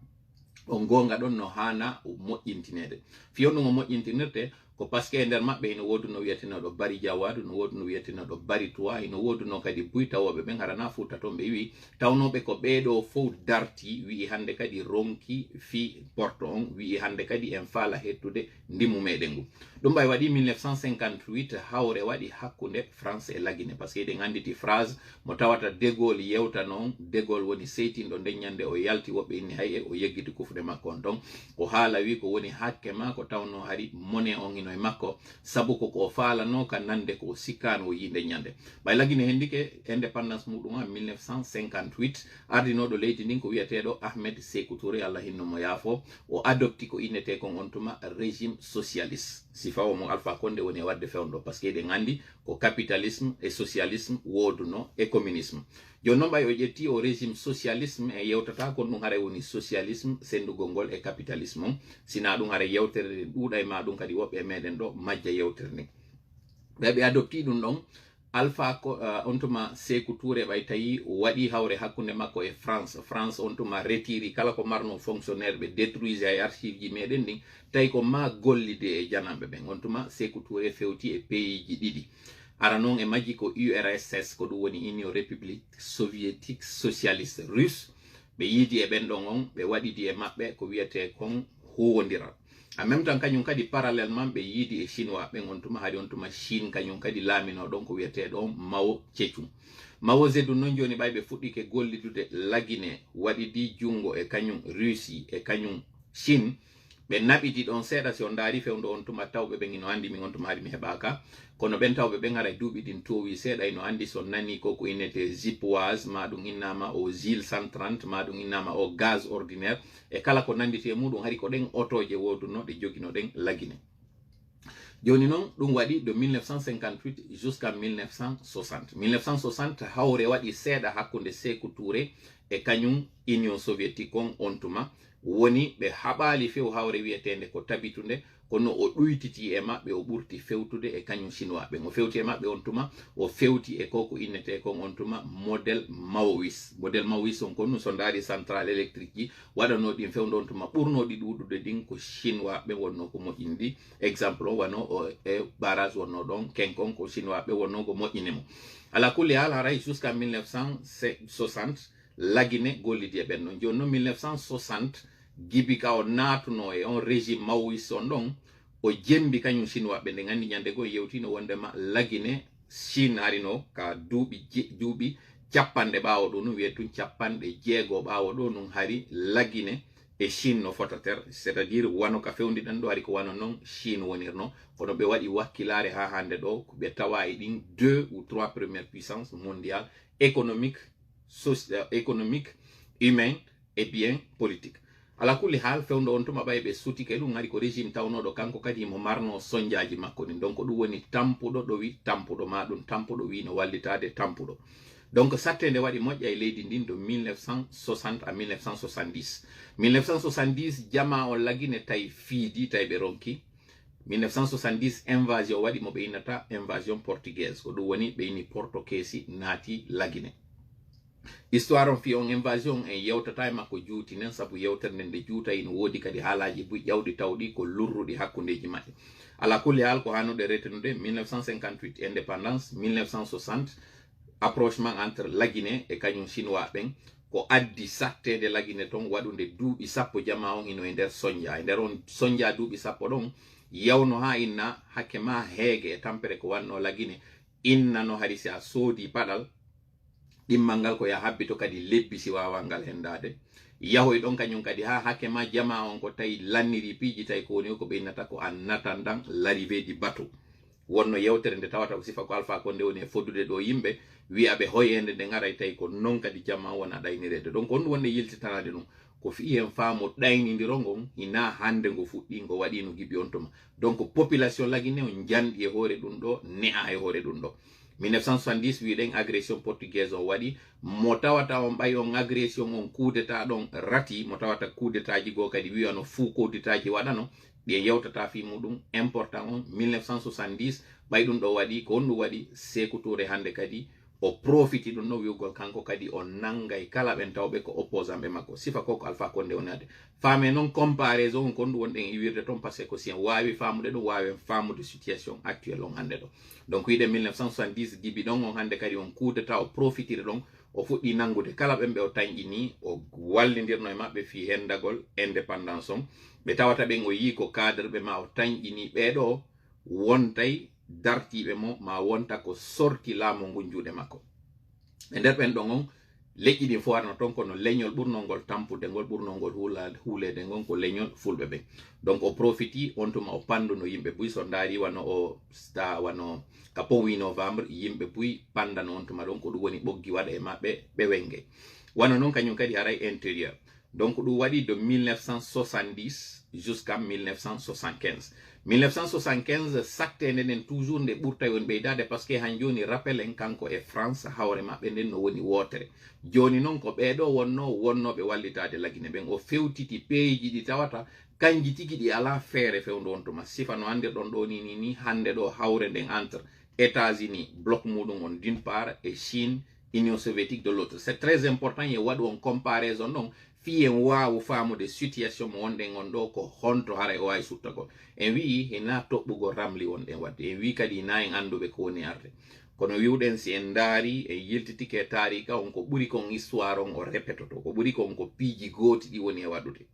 A: on gonga ɗon no hana moƴƴintinede fiyon ɗum o moƴƴintinirte ko par ce que e nder maɓɓe ino woduno wiyetenoɗo bari jawadu no woduno wiyetenoɗo bari tuwa ino woduno kadi buytawoɓe ɓen harana fuuta toon ɓe wi tawnoɓe ko ɓeeɗo fof darti wi'i hande kadi ronki fi porte on wi'i hande kadi en faala hettude ndimu meɗen ngu ɗum ɓay waɗi 1958 hawre waɗi hakkude France e lagine par ce que eɗen anditi phrase mo tawata de Gaulle yewta noon de Gaulle woni seytinɗo nden ñande o yalti woɓɓe inni hay e o yeggiti kufde makko on ton ko haala wi ko woni hakke ma ko tawno hari mone on ino e makko sabu ko faalano ka nande ko sikkano o yinde ñande ɓay lagine hendike indépendance muɗum en 1958 ardinoɗo leydi ndin ko wiyeteɗo Ahmed Sékou Touré Allah hinno mo yaafo o adopti ko innete kon on tuma régime socialiste sifawo mo Alpha Condé woni e wadde fewndo par ce que eɗen andi ko capitalisme et socialisme woduno e communisme joni noon ɓay o ƴetti o régime socialisme e yewtata kon ɗum haray woni socialisme sendugol ngol e capitalisme on sina ɗum haray yewtere ɗuuɗa e ma ɗum kadi woɓɓe meɗen ɗo majja yewtere ni ɓe adopti ɗum ɗon Alpha on tuma Sékou Touré ɓay tawi waɗi hawre hakkunde makko e France on tuma retiri kala ko marno fonctionnaire ɓe détruise ay archive ji meɗen ɗin tawi ko ma gollide e janamɓe ɓen on tuma Sékou Touré fewti e pays ji ɗiɗi ara noon e majji ko URSS ko ɗum woni Union République Soviétique Socialiste Russe ɓe yiidi e ɓen ɗon on ɓe waɗidi e maɓɓe ko wiyete kon huwodiral en même temps kañum kadi parallèlement ɓe yiidi e chinois ɓen on tuma haade on tuma Chine kañum kadi laamino ɗon ko wiyeteɗo Mao Tse-tung Mao Zedong noon joni ɓay ɓe fuɗɗike gollidude lagine waɗidi jungo e kañum Russie e kañum Chine ɓe naɓiti ɗon seeɗa si on daari fewndo on tuma tawɓe ɓen ino andi min on tuma haɗi mi heɓaka kono ɓen tawɓe ɓen ara duuɓi ɗin towi seeɗa ino andi so nani ko ko innete zipwas ma ɗum innama o zil 130 ma ɗum innama o gaz ordinaire e kala ko nandite muɗum hari ko ɗen otoje woduno ɗe jogino ɗen lagine. Joni non ɗum waɗi de 1958 jusqu'à 1960. 1960 hawre waɗi seeɗa hakkunde Sékou Touré e kañum Union soviétique on tuma woni ɓe haɓali few hawre wiyetende ko tabitunde kono o ɗuytiti e maɓɓe o ɓurti fewtude e kañum chinois ɓen o fewti e maɓɓe on tuma o fewti e koko innete kon on tuma modèle Maoïs on kon so ndaari centrale électrique ji waɗano ɗin fewndo on tuma ɓurnoɗi ɗuɗude ɗin ko chinois ɓe wonno ko moƴƴindi exemple o wano o e barrage wonno ɗon kenkon ko chinois ɓe wonno ko moƴƴinemo ala kulli hal haray jusqu'à 1960 lagine gollidi e ɓen non joni noon 1960 gibi ka o natuno e on régime Maoïs on ɗon o jembi kañum chinois ɓe nde gandi ñande goo yewtino wondema lagine Chine arino ka duuɓi capanɗe ɓawo ɗo num wiyetun capanɗe jeego ɓawo ɗo num hari lagine e Chine no fotater c'est à dire wano ka fewdiɗen ɗo ari ko wano noon Chine wonirno kono ɓe waɗi wakkilare ha hande ɗo ko ɓe tawa e ɗin 2 ou 3 premières puissances mondiale économique humain et bien politique. Ala kulli hal fewndo on tuma ɓay ɓe sutike ɗum ari ko régime tawnoɗo kanko kadi mo marno sonjaji makko ni donc ɗum woni tampuɗo ɗo wi tampuɗo ma ɗum tampuɗo wi no wallitade tampuɗo donc sattede waɗi moƴƴa e leydi ndin de 1960 à 1970 1970 jama on lagine tawi fiidi tawi ɓe ronki 1970 invasion waɗi mo ɓe innata invasion portugaise ko ɗum woni ɓe inni portokesi naati lagine histoire on fi on invasion en yewtata e makko juutinen sabu yewtere nde juuta ino woodi kadi haalaji buy ƴawɗi tawɗi ko lurruɗi hakkundeji maɓɓe ala kulli hal ko hannude retenude 1958 indépendance 1960 approchement entre lagine e kañum chinois ɓen ko addi sattede lagine ton waɗude duuɓi sappo jama on ino e nder soñdia e nder on soñdia duuɓi sappo ɗon yawno ha inna hakke ma heege e tampere ko wanno lagine innano hari si a soodi paɗal ɗimmal ngal ko ya habbito kadi lebbi si wawa ngal hendade yahoy ɗon kañum kadi ha hakke ma jama on ko tawi lanniri piiji tawi ko woni ko ɓe innata ko en attendant l'arrivée du bateau wonno yewtere nde tawata ko sifa ko Alpha Condé woni e foddude ɗo yimɓe wi'a ɓe hoyende nde garay tawi ko non kadi jama wona ɗaynirede donc on ɗum wonde yiltitanade ɗum ko fi en faamu ɗaynidiro ngon ina hande ngo fuɗɗi ngo waɗi no gibi on tuma donc population lagine on janɗi e hoore ɗum ɗo ne'a e hoore ɗum ɗo 1970 wiɗen agression portugaise o waɗi mo tawata on ɓay on agression on coup d'état ɗon rati mo tawata coup d'état ji goo kadi wiwano fou coup d'état ji waɗano ɗi yewtata fi muɗum important on 1970 ɓay ɗum ɗo waɗi ko on ɗum waɗi Sékou Touré hande kadi o profiti ɗum ɗo wiwgol kanko kadi o nangay kala ɓen tawɓe ko opposant ɓe makko sifa ko ko Alpha Condé wonade faame noon comparaison kon ɗum wonɗen iwirde toon par ce que ko si en wawi famude ɗum wawen famude situation actuelle on hande ɗo donc wiide 1970 gibi ɗon on hande kadi on coup d'état o profitire ɗon o fuɗɗi nangude kala ɓen ɓe o tañƴini o wallidirno e maɓɓe fi hendagol indépendance on ɓe tawata ɓen o yi ko cadre ɓe ma o tañƴini ɓeɗo wontay dartiɓe mo ma wonta ko sorti laamu ngun juuɗe makko e nder ɓen ɗon on leƴƴi ɗin fo warno toon kono leñol ɓurnolngol tampude ngol ɓurnolngol huulede ngon ko leñol fulɓe ɓen donc o profiti on tuma o panduno yimɓe buy so ndaari wano o sta wano ka po 8 novembre yimɓe buy pandano on tuma ɗon ko ɗum woni ɓoggi waɗa e maɓɓe ɓe wenge wano noon kañum kadi haray intérieur donc ɗum waɗi de 1970 jusqu'à 1975 1975 saktede nden toujours nde ɓurta woni ɓeydade par ce que han joni rappel en kanko e France hawre maɓɓe nden no woni wotere joni noon ko ɓeɗo wonnoɓe wallitade lagine ɓen o fewtiti peeji ɗi tawata kanji tigi ɗi ala feere fewndo on tuma sifa no andirɗon ɗo ni hande ɗo hawre nden entre États-Unis bloc muɗum on d'une part et Chine Union soviétique de l'autre c'est très important ye waɗu on comparaison ɗon fi en wawu famude situation mo wonɗen on ɗo ko honto haray o wawi suttagol en wi hena toɓɓugo ramli wonɗen wadde en wi kadi na en anduɓe ko woni arde kono wiwɗen si en daari en yiltitike e tarika on ko ɓuri kon histoire on o répétoto ko ɓuri kon ko piiji gooti ɗi woni e waɗude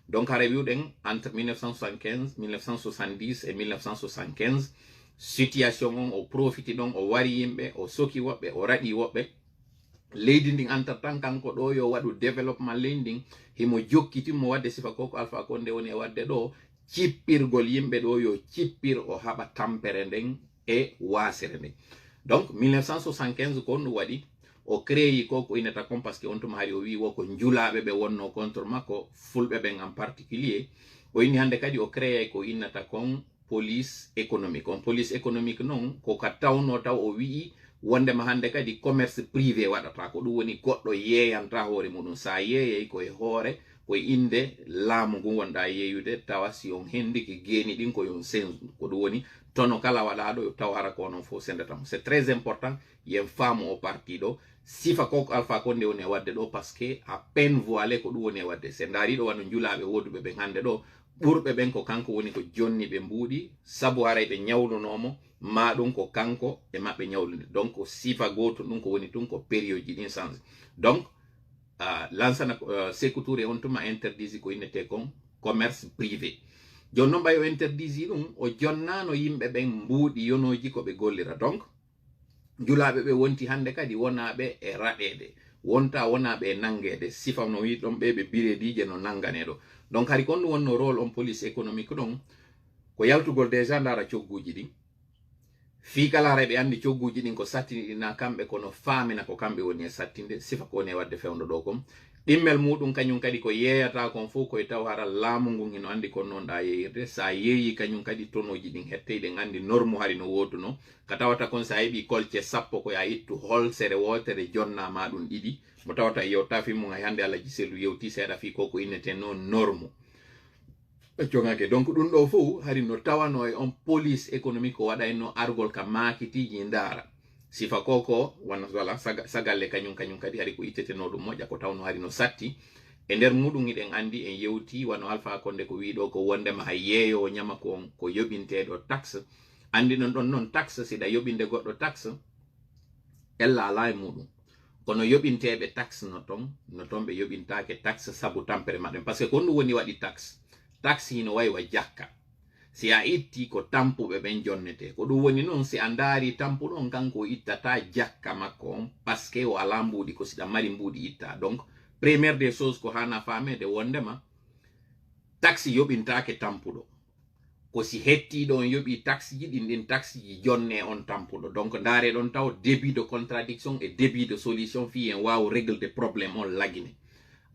A: donc haray wiwɗen entre 1975 1970 et 1975 situation on o profiti ɗon o wari yimɓe o soki woɓɓe o raɗi woɓɓe leydi ndin entatan kanko ɗo yo waɗu développement leydi ndin himo jokkitinmo wadde sifa ko Alpha Condé woni e wadde ɗo cippirgol yimɓe ɗo yo cippir o haɓa tampere nden e wasere nden. Donc 1975 ko on ɗum waɗi o créé ko ko inata kon par ce que on tuma hari o wi woko njulaɓe ɓe wonno contre makko fulɓe ɓen en particulier o inni hande kadi o créé ko innata kon police économique. On police économique non ko ka tawno taw o wi'i wondema hande kadi commerce privé waɗata ko ɗum woni goɗɗo yeeyanta hoore muɗum sa yeeyey koye hoore koye inde laamu ngu wonɗa yeeyude tawa si on hendiki geeni ɗin ko yon sensu ko ɗum woni tono kala waɗaɗo taw hara ko non fof sendetamo. C'est très important yen faamu o parti ɗo sifa ko Alpha Condé woni e wadde ɗo par ce que a peine voilé ko ɗum woni e wadde. Se ndaari ɗo wano njulaɓe woduɓe ɓen hande ɗo ɓurɓe ɓen ko kanko woni ko jonni ɓe mbuuɗi sabu haray ɓe ñawlunomo ma ɗum ko kanko e maɓɓe ñawlude. Donc sifa goto ɗum ko woni ɗum ko période ji ɗin change. Donc lansana Sékou Touré on tuma interdisi ko innete kon commerce privé. Joni noon ɓay o interdisi ɗum o jonnano yimɓe ɓen mbuuɗi yonoji ko ɓe gollira. Donc julaɓe ɓe wonti hande kadi wonaɓe e raɗede wonta wonaɓe e nangede sifa no wi ɗon ɓe biredije no nanganeɗo. Donc hari kon ɗum wonno rôle on police économique ɗon ko yaltugol déjà ndara cogguji ɗin fi kala reɓe andi cogguji ɗin ko sattiniɗina kamɓe kono famina ko kamɓe woni e sattinde sifa ko woni e wadde fewndo ɗo kom ɗimmel muɗum kañum kadi ko yeeyata kon fof koye taw hara laamu ngun hino andi kon noon ɗa yeeyirde sa yeeyi kañum kadi tonoji ɗin hettey ɗen andi norme hari no woduno ka tawata kon sa heeɓi kolce sappo ko ya ittu holsere wotere jonnama ɗum ɗiɗi mo tawata yewta fi mum hay hande Allah jiselu yewti seeɗa fi koko innete noon norme jongake. Donc ɗum ɗo fof hari no tawano e on police économique ko waɗayno argol ka makitiji ndara sifa koko wana wala sagalle kañum kadi hari ko itteteno ɗum moƴƴa ko tawno hari no satti e nder muɗum hiɗen andi en yewti wano Alpha Condé ko wiɗo ko wondema hay yeeyo ñama ko yoɓinteɗo taxe andi non ɗon noon taxe siɗa yoɓinde goɗɗo taxe ella ala e muɗum kono yoɓinteɓe taxe no ton ɓe yoɓintake taxe sabu tampere maɗen par ce que ko ɗum woni waɗi taxe taxe hino wawi wa jakka si a itti ko tampuɓe ɓen jonnete ko ɗum woni noon si a ndaari tampuɗo on kanko ittata jakka makko on par ce que o ala mbuuɗi ko siɗa mari mbuuɗi itta. Donc première des choses ko hana famede wondema taxe yoɓintake tampuɗo ko si hettiɗo on yoɓi taxe ji ɗin taxe ji jonne on tampuɗo. Donc ndaare ɗon taw début de contradiction et début de solution fi en waw règle de probléme on lagine.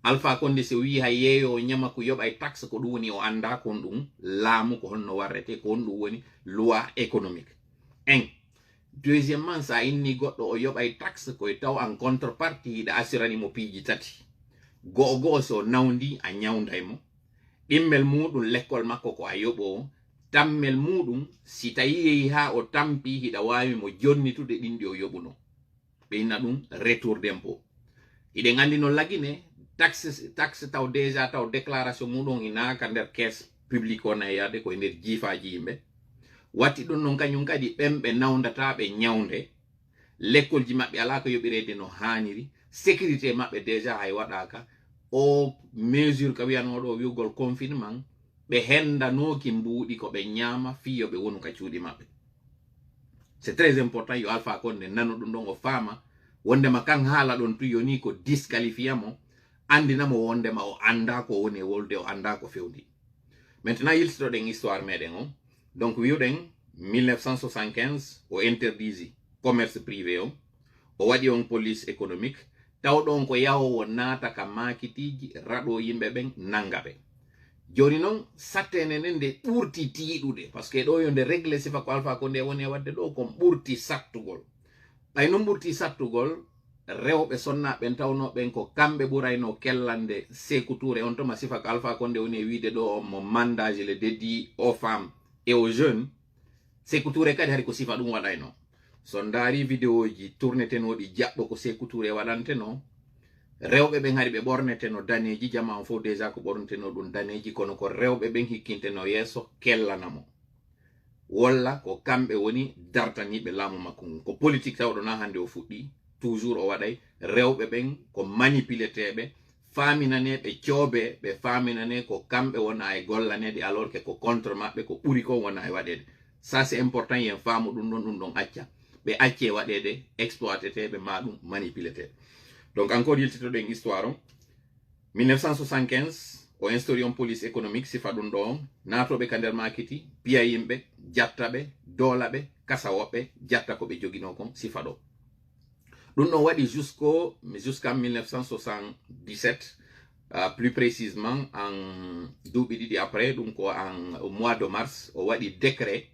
A: Alpha Condé se wi ha yeeyo ñama ko yoɓay taxe ko ɗum woni o anda kon ɗum laamu ko honno warrete ko on ɗum woni loi économique. En deuxièmement sa inni goɗɗo o yoɓay taxe koye taw en contrepartie hiɗa assuranimo piiji tati go'o so nawdi a ñawdaymo ɗimmel muɗum l'école makko ko a yoɓo tammel muɗum si tawi yehi ha o tampi hiɗa wawi mo jonnitude ɗinɗi o yoɓuno ɓe inna ɗum retour d'impôt. hiɗen andi no lagine taxe taw déjà taw déclaration muɗum hinaka nder caisse publique ona yade ko nder jiifaji yimɓe watti ɗum noon kañum kadi ɓemɓe nawdata ɓe ñawde l'école ji maɓɓe ala ko yoɓirede no haniri sécurité maɓɓe déjà hay waɗaka o mesure ka wiyanoɗo wiugol confinement ɓe hendanoki mbuuɗi ko ɓe ñaama fiyo ɓe wonu ka cuuɗi maɓɓe. C'est très important yo Alpha Condé nano ɗum ɗon o faama wondema kan haala ɗon tu yoni ko disqualifia mo andinamo wondema o anda ko woni e wolde o anda ko fewndi. Maintenant yiltitoɗen histoire meɗen o donc wiuɗen 1975 o interdisi commerce privé o waɗi on police économique tawɗon ko yawowo naata ka makitiji raɗo yimɓe ɓen nangaɓe. Joni noon sattene nden nde ɓurti tiiɗude par ce que ɗo yo nde réglé sifa ko Alpha Condé woni e wadde ɗo kon ɓurti sattugol ɓay noon ɓurti sattugol rewɓe sonnaɓen tawnoɓen ko kamɓe ɓurayno kellande Sékou Touré on toma sifa ko Alpha Condé woni e wiide ɗo mo mandage le dédié aux femmes et aux jeunes. Sékou Touré kadi hari ko sifa ɗum waɗayno so ndaari vidéo ji tournetenoɗi jaɓɓo ko Sékou Touré waɗanteno rewɓe ɓen hari ɓe ɓorneteno daneji jama on fof déjà ko ɓorneteno ɗum daneji kono ko rewɓe ɓen hikkinteno yeeso kellanamo walla ko kamɓe woni dartaniɓe laamu makko ngun ko politique tawɗo na hande o fuɗɗi toujours o waɗay rewɓe ɓen ko manipuleteɓe faminaneɓe coobe ɓe faminane ko kamɓe wona e gollanede alors que ko contre maɓɓe ko ɓuri kon wona e waɗede. Ça c'est important yen faamu ɗum ɗon acca ɓe acce waɗede exploiteteɓe ma ɗum manipuleteɓe. donc encore yiltito ɗen histoire 1975 o instauri on police économique sifa ɗum ɗo natoɓe ka nder makiti piya yimɓe jatta ɓe doola ɓe kasa woɓɓe jatta ko ɓe jogino kon sifa ɗo ɗum ɗon waɗi jusqu'à 1977 plus précisément en duuɓi ɗiɗi après ɗum ko au mois de mars o waɗi décret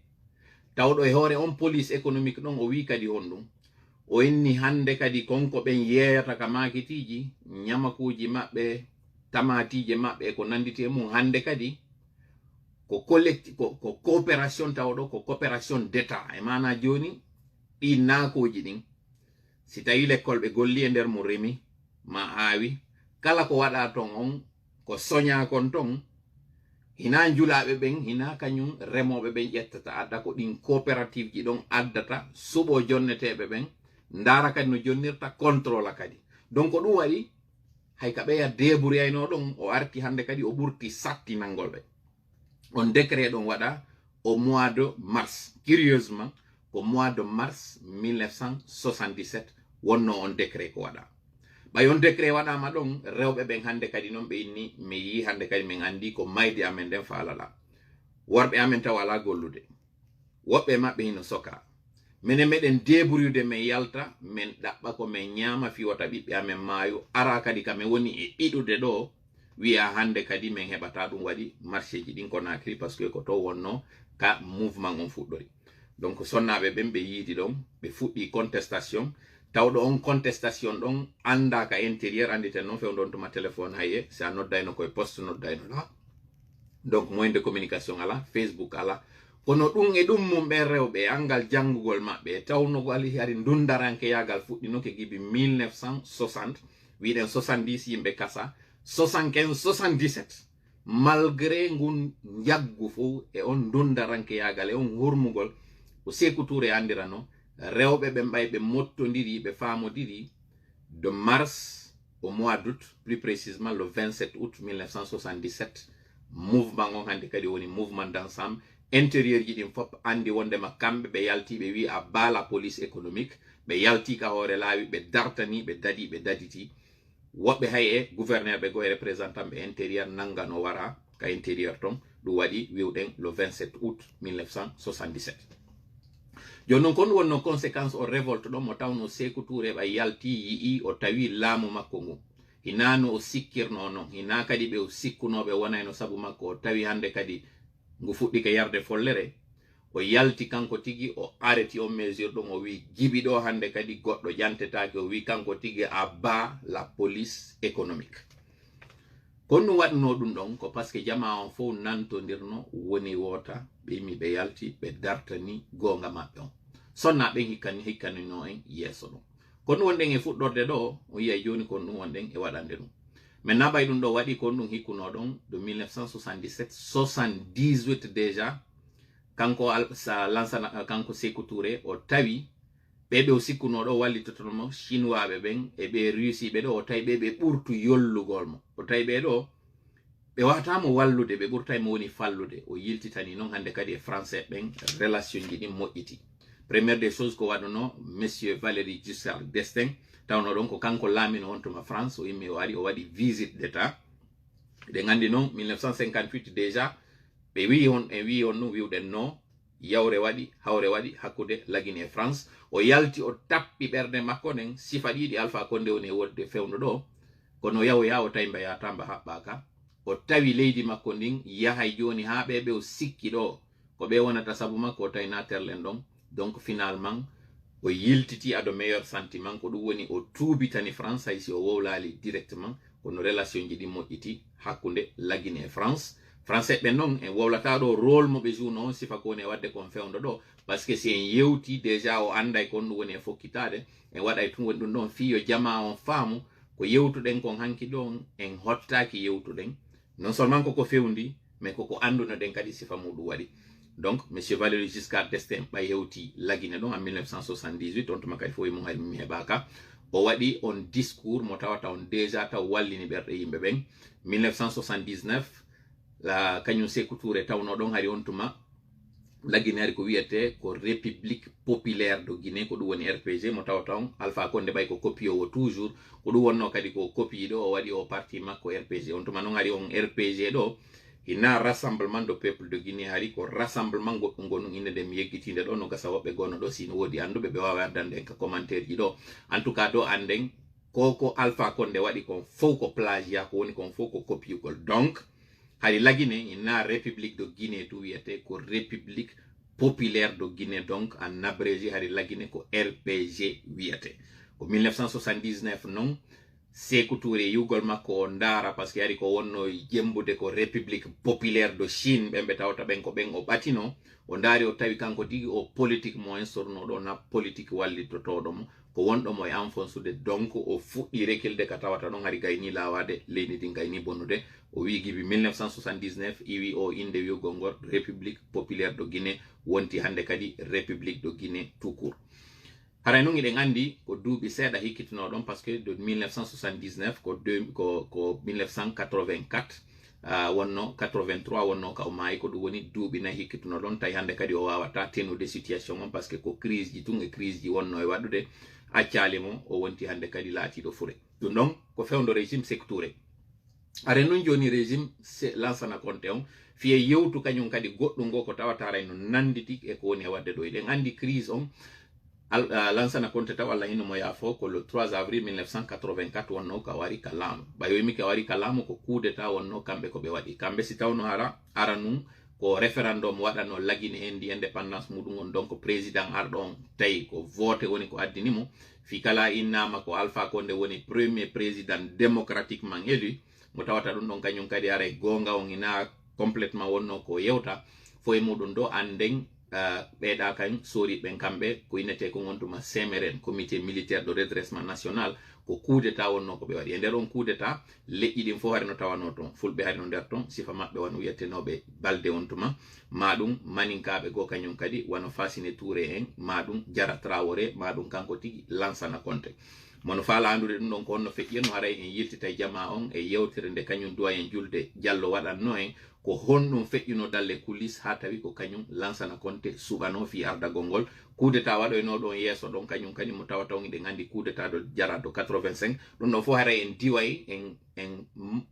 A: tawɗo e hoore on police économique ɗon o wi kadi on ɗum o inni hande kadi konko ɓen yeeyata ka makitiji ñamakuji maɓɓe tamatije maɓɓe ko nanditi e mum hande kadi ko coopération tawɗo ko coopération d'état e mana joni ɗi naakoji ɗin si tawi l'école ɓe golli e nder mo remi ma aawi kala ko waɗa ton on ko soña kon ton hina julaɓe ɓen hina kañum remoɓe ɓen ƴettata adda ko ɗin coopérative ji ɗon addata suɓo jonneteɓe ɓen ndara kadi no jonnirta contrôle kadi donc ɗum waɗi hay ka ɓeya deburiyayno ɗon o arti hande kadi o ɓurti sattinangolɓe on décret ɗon waɗa au mois de mars curieusement ko mois de mars 1977 wonno on décret ko waɗa ɓay on décret waɗama ɗon rewɓe ɓen hande kadi noon ɓe inni mi yi hande kadi min andi ko maydi amen nden falala worɓe amen taw ala gollude woɓɓe maɓɓe hino soka minen meɗen débrouillde min yalta min ɗaɓɓa ko min ñaama fiwata ɓiɓɓe amen maayo ara kadi kamin woni e ɓiɗude ɗo wiya hande kadi min heɓata ɗum waɗi marché ji ɗin Conakry par ce que ko to wonno ka mouvement on fuɗɗori donc sonnaɓe ɓen ɓe yiidi ɗon ɓe fuɗɗi contestation tawɗo on contestation ɗon anda ka intérieur anditen noon few ɗon tuma téléphone haye si a noddayno koye poste noddayno la donc moyen de communication ala Facebook ala kono ɗum e ɗum mum ɓen rewɓe angal janngugol maɓɓe tawnugol hari ndundaranke yagal fuɗɗinoke gibi 1960 wiɗen 70 yimɓe kasa 75 77 malgré ngun jaggu fo e on ndundaranke yagal e on hurmugol ko Sékou Touré andirano rewɓe ɓe mbay ɓe mottodiri ɓe famodiri de mars au mois d'août plus précisément le 27 août 1977 mouvement on hande kadi woni mouvement d'ensemble intérieur ji ɗin fop andi wondema kamɓe ɓe yalti ɓe wi a bala police économique ɓe yalti ka hoore laawi ɓe dartani ɓe dadi ɓe daditi woɓɓe hay e gouverneur ɓe go e représentant ɓe intérieur nangano wara ka intérieur ton ɗum waɗi wiwɗen le 27 août 1977 joni noon kon ɗum wonno conséquence o révolte ɗon mo tawno Sékou Touré ɓa yalti yii o tawi laamu makko ngu hina no o sikkirno noon hina kadi ɓe o sikkunoɓe wonayno saabu makko o tawi hande kadi ngu fuɗɗi ke yarde follere o yalti kanko tigi o arrêti on mesure ɗon o wi jibi ɗo hande kadi goɗɗo ƴantetake o wi kanko tigi a bas la police économique kon ɗum waɗno ɗum ɗon ko par ce que jama on fof nantodirno woni wota ɓe yimmi ɓe yalti ɓe dartani gonga maɓɓe on sonnaɓe hikkanino en yeeso ɗum kon ɗum wonɗen e fuɗɗorde ɗo o yiya joni kon ɗum wonɗen e waɗande ɗum maintenant ɓay ɗum ɗo waɗi kon ɗum hikkuno ɗon de 1977 78 déjà kanko sa lansana kanko Sékou Touré o tawi ɓeɓe o sikkuno ɗo wallitotono chinois ɓe ɓen e ɓe Russie ɓe ɗo o tawi ɓeɓe ɓurtu yollugol mo o tawi ɓe ɗo ɓe watamo wallude ɓe ɓurtaymo woni fallude o yiltitani noon hande kadi e français ɓen relation ji ɗin moƴƴiti première des choses ko waɗuno monsieur Valéry Giscard d'Estaing tawno ɗon ko kanko laamino on tuma France o yimmi o ari o waɗi visite d'état ɗe gandi noon 1958 déjà ɓe wi on e wi on no wiwɗen no yawre waɗi hawre waɗi hakkude Lagine e France o yalti o tappi ɓerde makko nden sifa ɗiɗi Alpha Condé woni e wodde fewno ɗo kono yawoya o tawi mbayatamba haɓɓaka o tawi leydi makko ndin yahay joni ha ɓeɓe o sikki ɗo ko ɓe wonata saabu makko o tawi naterlen ɗon donc finalement o yiltiti à de meilleur sentiment ko ɗum woni o tuubitani France hay si o wowlali directement kono relation ji ɗi moƴƴiti hakkude Lagine e France français ɓe noon en wowlata ɗo rôle mo ɓe jouno on sifa ko woni e wadde kon fewdo ɗo par ce que si en yewti déjà o anday kon ɗum woni e fokkitade en waɗay tum woni ɗum ɗon fiyo jama on faamu ko yewtuɗen kon hanki ɗon en hottaki yewtuɗen non seulement koko fewndi mais koko anduno ɗen kadi sifa muɗum waɗi donc monsieur Valéry Giscard d'Estaing ɓa yewti Lagine ɗon en 1978 on tuma kadi fo mum hay mi heɓaka o waɗi on discours mo tawata on déjà taw wallini ɓerɗe yimɓe ɓen 1979 la kañum Sékou Touré tawno ɗon hari on tuma la Guinée ari ko wiyete ko République populaire de Guinée ko ɗum woni RPG mo tawata on Alpha Condé ɓay ko copie o toujours ko ɗum wonno kadi ko copie ɗo o waɗi o parti makko RPG on tuma noon ari on RPG ɗo hina rassemblement de peuple de Guinée hari ko rassemblement goɗɗum gonɗum inde nde mi yeggitinde ɗo no gasa woɓɓe gonno ɗo sino woodi anduɓe ɓe wawa addande en ka commentaire ji ɗo en tout cas ɗo anden ko Alpha Condé waɗi kon fof ko plagiat ko woni kon fof ko copie gol donc hari la Guinée ina République de Guinée to wiyete ko République populaire de Guinée donc en abrégé hari la Guinée ko RPG wiyete ko 1979 non Sékou Touré yugol makko o ndara parce que ari ko wonno jembude ko République populaire de Chine ɓemɓe tawta ɓen ko ɓen o ɓatino o ndaari o tawi kanko tigi o politique mo en sornoɗo na politique wallitotoɗomo ko wonɗomo e enfonsude donc o fuɗɗi rekilde ka tawata ɗon hari gayni lawade leydi ndi gayni bonnude o wi gibi 1979 iwi o inde wiyugol ngol République populaire de Guinée wonti hande kadi République de Guinée tout court haray non eɗen andi ko duuɓi seeɗa hikkitino ɗon parce que de 1979 ko 1984 wonno 83 wonno ka o maayi ko ɗum woni duuɓi nayi hikkitino ɗon tawi hande kadi o wawata tenude situation on parce que ko crise ji tun e crise ji wonno e waɗude accali mo o wonti hande kadi laatiɗo fure ɗum ɗon ko fewndo régime Sékou Touré are non joni régime Lansana Conté on fiye yewtu kañum kadi goɗɗum ngo ko tawata ray no nanditi e ko woni e wadde ɗo eɗen andi crise on Lansana Conté taw Allah hino mo yaafo ko le 3 avril 1984 wonno ka wari ka laamu ɓayoyimi ka wari ka laamu ko coup d'état wonno kamɓe ko ɓe waɗi kamɓe si tawno ara num ko référendum waɗano lagine en ndi indépendance muɗum on donc président arɗo on tawi ko vote woni ko addinimo fi kala innama ko Alpha Condé woni premier président démocratiquement élu mo tawata ɗum ɗon kañum kadi ara gonga on ina complètement wonno ko yewta fo e muɗum ɗo anden ɓeeɗa kañ sori ɓen kamɓe ko innete ko gontuma CMRN comité militaire de redressement national ko coup d'état wonno ko ɓe waɗi e nder on coup d'état leƴƴi ɗin fof hari no tawano toon fulɓe hari no nder toon sifa maɓɓe wano wiyetenoɓe balde on tuma maɗum maninkaɓe go kañum kadi wano Fasine Touré en maɗum Jara Traoré maɗum kanko tigi Lansana Conté mono faala andude ɗum ɗon ko wonno feƴƴi no haray en yiltita jama on e yewtere nde kañum doyen Julde Diallo waɗanno en ko honɗum feƴƴuno dalle coulis ha tawi ko kañum Lansana Conté suɓano fi ardagol ngol coup d'état waɗoyno ɗon yeeso ɗon kañum kadi mo tawata on ɗen andi coup d'état do jara do 85 ɗum ɗon fof haray en diway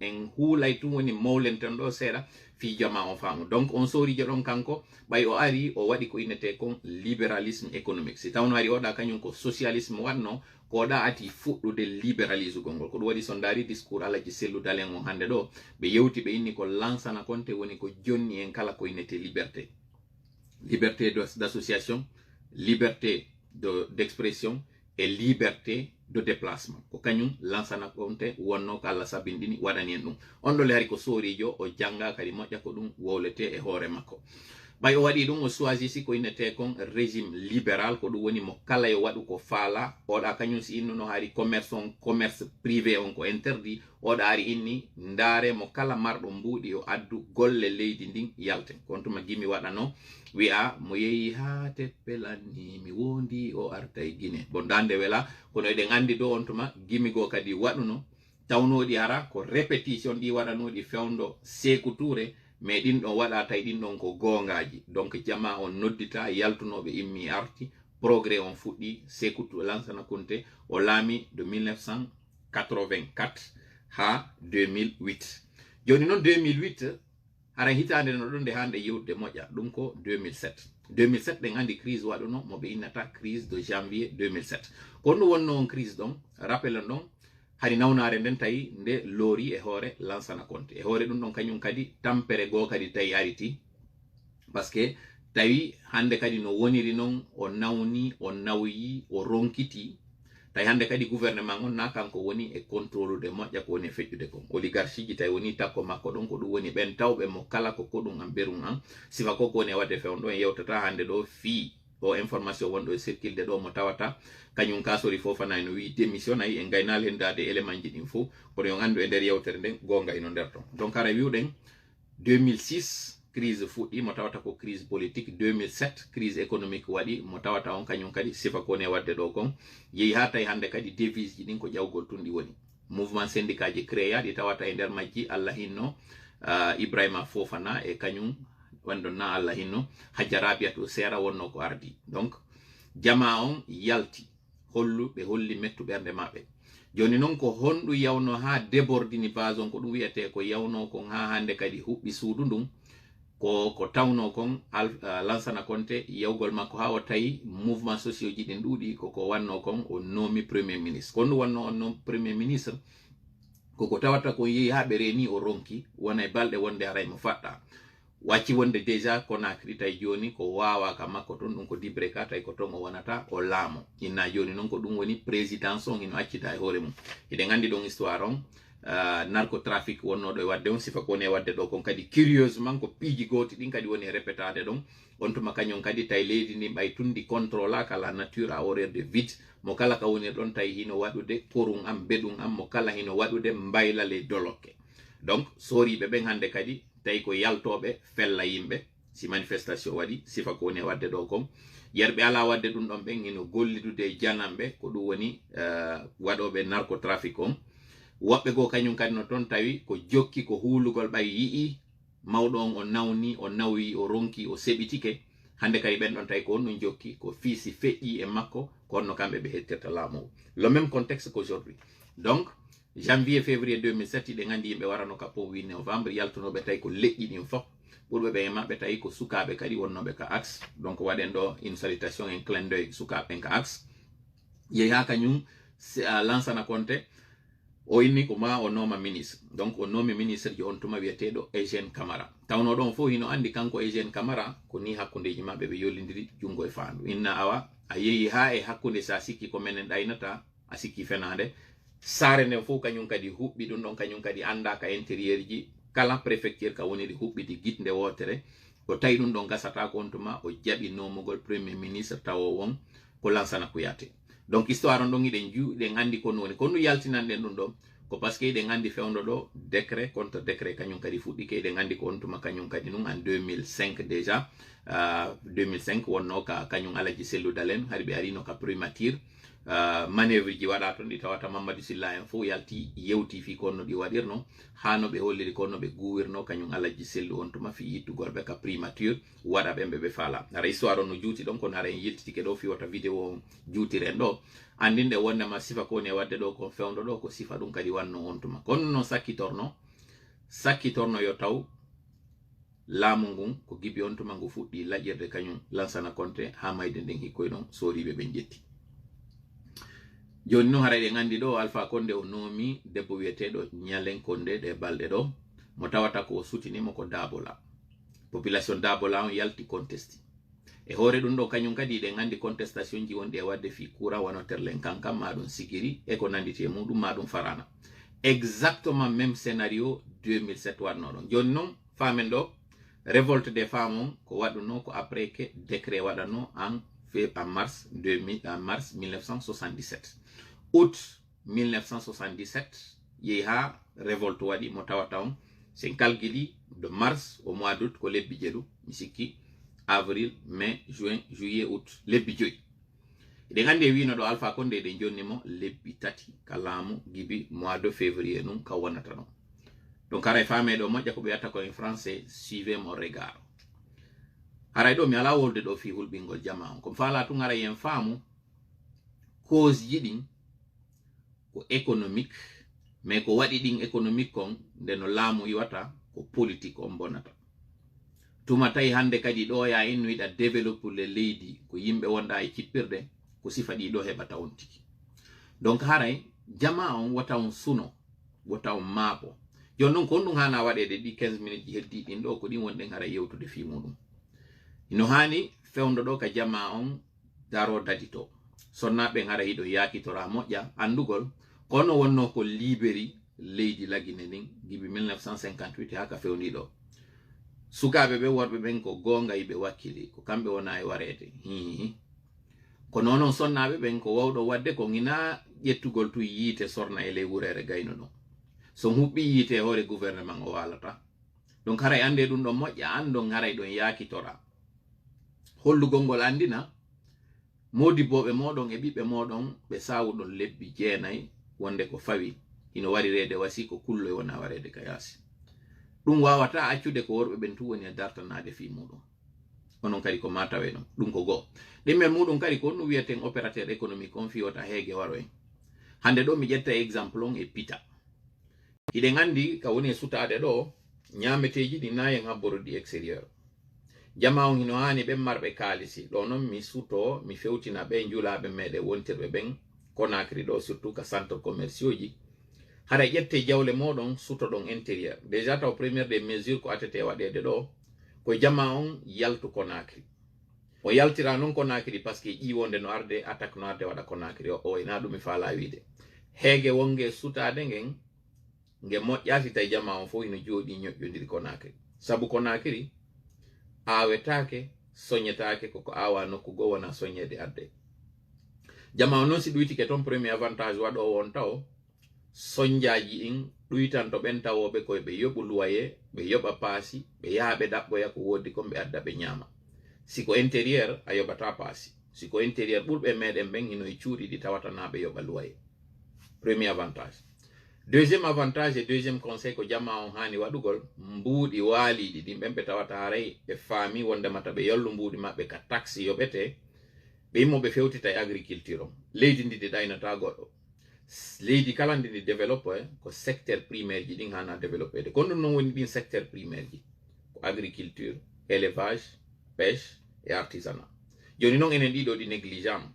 A: en huulay tum woni mawlenten ɗo seeɗa fi jama on faamu donc on sorije ɗon kanko ɓay o ari o waɗi ko innete kon libéralisme économique si tawno ari oɗa kañum ko socialisme waɗno koɗa ati fuɗɗude libéralisme gongol ko ɗum waɗi son daari discours alaji sellu dalen on hande ɗo ɓe yewti ɓe inni ko Lansana Conté woni ko jonni en kala ko innete liberté d'association liberté d'expression et liberté de déplacement ko kañum Lansana Conté wonno ko Allah sabinɗini waɗani en ɗum on ɗo le hari ko sorijo o janga kadi moƴƴa ko ɗum wowlete e hoore makko ɓay o waɗi ɗum o choisisi ko innete kon régime libéral ko ɗum woni mo kala yo waɗu ko faala oɗa kañum si innuno hari commerce privé on ko interdit oɗa ari inni ndaare mo kala marɗo mbuuɗi yo addu golle leydi ndin yalte kon tuma gimi waɗano wi'a mo yeehi ha teppelanni mi wondi o arta e Guinée bon dande wela kono eɗen andi ɗo on tuma gimi go kadi waɗuno tawnoɗi ara ko répétition ɗi waɗanoɗi fewndo Sékou Touré mais ɗin ɗon waɗa tawi ɗin ɗon ko gongaji donc jama on noddita yaltunoɓe immi arti progrès on fuɗɗi Sékou Touré Lansana Conté o laami de 1984 ha 2008 joni noon 2008 hara hitande no ɗon nde hande yewtude moƴƴa ɗum ko 2007 ɗen andi crise waɗuno moɓe innata crise de janvier 2007 ko ɗum wonno on crise ɗon rappelen ɗon hani nawnare nden tawi nde loori e hoore Lansana Conté e hoore ɗum ɗon kañum kadi tampere goo kadi tawi ariti par ce que tawi hande kadi no woniri noon o nawni o nawyi o ronkiti tawi hande kadi gouvernement on na kanko woni e contrôle de moƴƴa ko woni e feƴƴude kon oligarchie ji tawi woni takko makko ɗon ko ɗum woni ɓen tawɓe mo kala ko ɗum an berum an sifa ko woni e wadde fewn ɗon yewtata hande ɗo fii o information wonɗo e circulde ɗo mo tawata kañum kasori fofana no wi démission ayi en gaynal hendade élément ji ɗin fof kono yo andu e nder yewtere nden gonga ino nder ton donc ara wiwɗen 2006 crise fuɗɗi mo tawata ko crise politique 2007 crise économique waɗi mo tawata on kañum kadi sifa ko ne wadde ɗo kon yeehi ha tawi hande kadi devise ji ɗin ko ƴawgol tun ɗi woni mouvement syndicat ji créa ɗi tawata e nder majji Allah hinno Ibrahima Fofana e kañum wando na Allah hinno hajja Rabiatu sera wonno ko ardi. Donc jama on yalti hollu be holli mettu bernde mabbe. Joni non ko hondu yawno ha débordini base on ko dum wiyete ko yawno ko ha hande kadi hubbi suudu dum ko tawno kon Lansana Conté yawgol makko ha o tawi mouvement sociaux ji den dudi ko wanno kon o nomi premier ministre kono wanno on premier ministre ko tawata ko yi ha be reni o ronki wona e balde wonde aray mo fadda wacci wonde déjà Conakry tay joni ko wawa ka makko ton dum ko dibre ka tay ko ton o wonata o laamo inna joni non ko dum woni présidence on ino accita e hore mum ide ngandi don histoire on narcotrafic wonno do wadde on sifa ko ne wadde do kon kadi curieusement ko piiji goti din kadi woni répétade don on tuma kanyon kadi tay leydi ni bay tundi contrôla kala nature a horaire de vite mo kala ka woni don tay hino wadude porun am bedun am mo kala hino wadude mbayla le doloke donc sori be ben hande kadi tay ko yaltobe fella yimbe si manifestation wadi sifa ko ne wadde do kon yerbe ala wadde dum don ben hino gollidude janambe ko dum woni wadobe narcotrafic on wobbe go kanyum kadi no ton tawi ko jokki ko hulugol bay yii mawdon o nawni o nawi o ronki o sebitike hande kay ben don tay ko non jokki ko fisi feƴƴi e makko ko no kambe be hetterta laamu le même contexte qu'aujourd'hui. Donc janvier février 2007 de ngandi yimbe warano ka po 8 novembre yaltuno be tay ko leƴƴi din fop burbe be mabbe tay ko sukabe kadi wonnobe ka axe donc waden do une salutation en clin d'œil sukabe ka axe ye ha kanyum Lansana Conté o inni ko ma o noma ministre donc o nomi ministre ji on tuma wiyetedo Eugène Camara tawno don fo hino andi kanko Eugène Camara ko ni hakkundeji mabbe be yollindiri jungo e faandu inna awa a yeyi ha e hakkunde sa sikki ko menen daynata a sikki fenande sare ne fo kanyum kadi hubbi dum don kanyum kadi anda ka intérieur ji kala préfecture ka woni di hubbi di gitnde wotere ko tay dum don gasata ko on tuma o jabi nomugol premier ministre tawo won ko Lansana Kouyaté. Donc histoire on dongi den ju den andi ko noni ko nu yaltinande dum do ko parce que den andi fewndo do décret contre décret kanyum kadi fuddi ke den andi ko on tuma kanyum kadi num en 2005 déjà 2005 wonno ka kanyum Alaji Cellou Dalein harbe arino ka primature manœuvre ji wada ton di tawata Mamadou Sylla en fo yalti yewti fi ko no di wadirno hano be holliri ko no be guwirno kanyum Alaji Cellou on tuma fi yittugol be ka primature wada be fala ara histoire no juuti donc on ara yiltiti ke do fi wata vidéo juuti ren do andinde wonde ma sifa ko ne wadde do ko fewndo do ko sifa dum kadi wanno on tuma kon no sakkitorno yo taw laamu ngun ko gibi on tuma ngu fuddi lajjerde kanyum Lansana Conté ha mayde den hikkoy don soribe be jetti joni no harayde ngandi do Alpha Condé o nomi debbo wiyetedo Nyalen Condé de balde do mo tawata ko sutini mo ko Dabola population Dabola on yalti contesti e hore dum do kanyum kadi de ngandi contestation ji wonde wadde fi kura wano terlen kankam madum sigiri e ko nanditi e mudum madum farana exactement même scénario 2007 wadno don joni non famen do révolte des femmes ko waduno ko après que décret wadano en mars 1977 août 1977 yeha révolte wadi mo tawata on c'est calculi de mars au mois d'août ko lebbi jedu misiki avril mai juin juillet août lebbi joyi de ngande wino do Alpha Condé de jonni mo lebbi tati kalamu gibi mois de février num ka wonata non donc aray fame do modja ko be atta ko en français suivez mon regard aray do mi ala wolde do fi hulbingol jama on ko fala tu ngara yen famu cause yidin ko économique mais ko wadi din économique kon de no laamu iwata ko politique on bonata tuma tay hande kadi do ya en wida développer le leydi ko yimbe wonda e cippirde ko sifa di do hebata on tiki donc haray jama on wata on suno wata on mapo jon non ko ndum hana wadede di 15 minutes ji heddi din do ko din wonde ngara yewtude fi mudum ino hani fewndo do ka jama on daro dadito sonnabe ngara hido yakitora moja andugol kono wonno ko liberi leydi lagine nin gibi 1958 haka fewndi do sukabe be worbe ben ko gonga ibe wakili ko kambe wona e warete ko nonon sonnabe ben ko wawdo wadde ko ngina yettugol tu yite sorna ele wurere gayno no so hubbi yite hore gouvernement o walata donc haray ande dum do mojja ando haray don yakitora hollugol ngol andina modi bobe modon e bibbe modon be sawudon lebbi jeenay wonde ko fawi ino wari rede wasi ko kullo wona warede kayasi ɗum wawata accude ko worɓe ɓen tu woni e dartanade fi muɗum onon kadi ko matawe non ɗum ko goo ɗimmel muɗum kadi ko no wiyaten opérateur économique on fiyota heege waro en hande ɗo mi ƴetta exemple on e pita hiɗen andi ka woni e sutade ɗo ñameteji ɗi nayen ha borodi extérieur jama on hino hani ɓen marɓe kaalisi ɗo noon mi suto mi fewtina ɓe julaɓe meɗen wontirɓe ɓen Conakry ɗo surtout ka centre commerciaux ji hara ƴette jawle moɗon suto ɗon intérieur déjà taw première des mesures ko atete waɗede ɗo ko jama on yaltu Conakry o yaltira non Conakry parce que ƴiwonde no arde attaque no arde waɗa Conakry o ina ɗum mi faala wiide heege wonge sutade ngen nge moƴƴati tawi jama on fof ino jooɗi ñoƴƴodiri Conakry sabu Conakry awetake soñetake koko awa nokku goo wona soñede adde jama on noon si ɗuytike toon premier avantage waɗo won taw soñjaji in ɗuytan to ɓen tawoɓe koye ɓe yoɓu loyer ɓe yoɓa paasi ɓe yaha ɓe ɗaɓɓoya ko wodi kon ɓe adda ɓe ñaama siko intérieur a yoɓata paasi siko intérieur ɓurɓe meɗen ɓen hino e cuuɗi ɗi tawatana ɓe yoɓa loyer premier avantage deuxième avantage et deuxième conseil ko jama on hani waɗugol mbuuɗi waaliɗi ɗin ɓen ɓe tawata haray ɓe faami wondemata ɓe yollu mbuuɗi maɓɓe ka taxe yoɓete ɓe yimmoɓe fewtita e agriculture on leydi ndi ɗi ɗaynata goɗɗo leydi kala ndi ɗi développe ko secteur primaire ji ɗin hana développede kono ɗum noon woni ɗin secteur primaire ji ko agriculture élevage pêche et artisanat joni noon enen ɗiɗo ɗi négligeama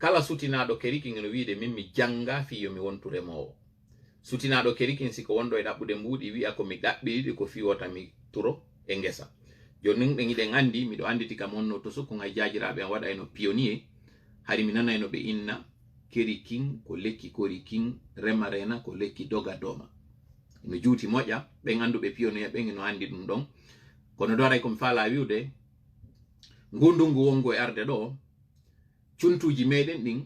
A: kala sutinaɗo keriki ngeno wiide min mi janga fiyo mi wontu remowo sutinaɗo kerikin siko wonɗo e ɗaɓɓude mbuuɗi wi'a ko mi ɗaɓɓiɗi ko fiwota mi turo e ngesa joni non ɗen iɗen andi miɗo anditi kam onno to sukko hay jajiraɓe an waɗa eno pionnier hari mi nana eno ɓe inna kerikin ko lekki korikin rema rena ko lekki doga doma no juuti moƴƴa ɓen anduɓe pionnier ɓen eno andi ɗum ɗon kono do aray komi faala wiwde ngundungu wongo e arde ɗo cuntuji meɗen ɗin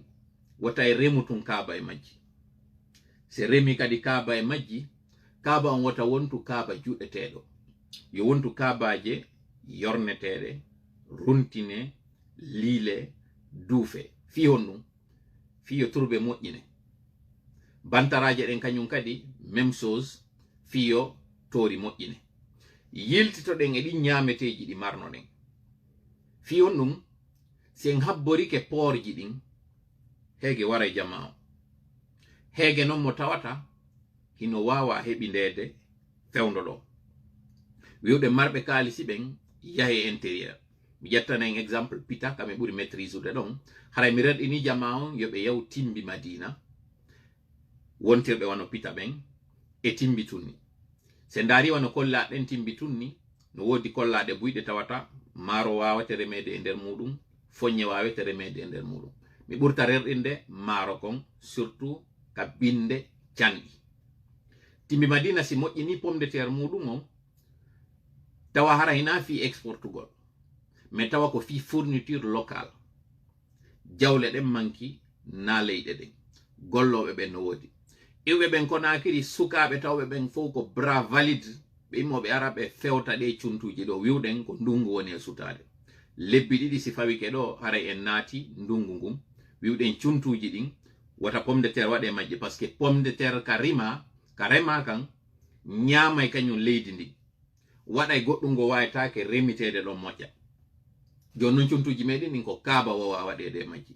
A: wata e remu tun kaaba e majji se remi kadi kaaba e majji kaaba on wata wontu kaaba juɗeteɗo yo wontu kaabaje yorneteɗe runtine liile duufe fi hon ɗum fiyo turbe moƴƴine bantaraje ɗen kañum kadi même chose fiyo tori moƴƴine yiltitoɗen e ɗin ñameteji ɗi marno ɗen fi on ɗum sen habborike poorji ɗin heege wara e jama o heege noon mo tawata hino wawa heɓindede fewndo ɗo wiwɗe marɓe kaalisi ɓen yahe intérieur mi ƴettana en exemple pita kame ɓuri maîtrise ude ɗon haray mi reɗɗini jama on yoɓe yaw timbi madina wontirɓe wano pita ɓen e timbi tunni se ndaari wano kollaɗen timbi tunni no wodi kollaɗe buyɗe tawata maaro wawete remede e nder muɗum foññe wawete remede e nder muɗum mi ɓurta rerɗinde maaro kon surtout ka binde canɗi timbi madina si moƴƴini pomme de terre muɗum on tawa hara hina fi exportugol mais tawa ko fi fourniture locale jawle ɗen manki na leyɗe ɗen golloɓe ɓen no wodi iwɓe ɓen Conakry sukaɓe tawɓe ɓen fof ko bras valide ɓe immoɓe ara ɓe fewta ɗe cuntuji ɗo wiwɗen ko ndungu woni e sutade lebbi ɗiɗi si fawike ɗo haray en naati ndungu ngum wiwɗen cuntuji ɗin wata pomme de terre waɗe majje par ce que pomme de terre ka rema kan ñamay kañum leydi ndi waɗay goɗɗum ngo wawetake remitede ɗon moƴƴa joni noon cuntuji meɗen ɗin ko kaaba wowa waɗede majji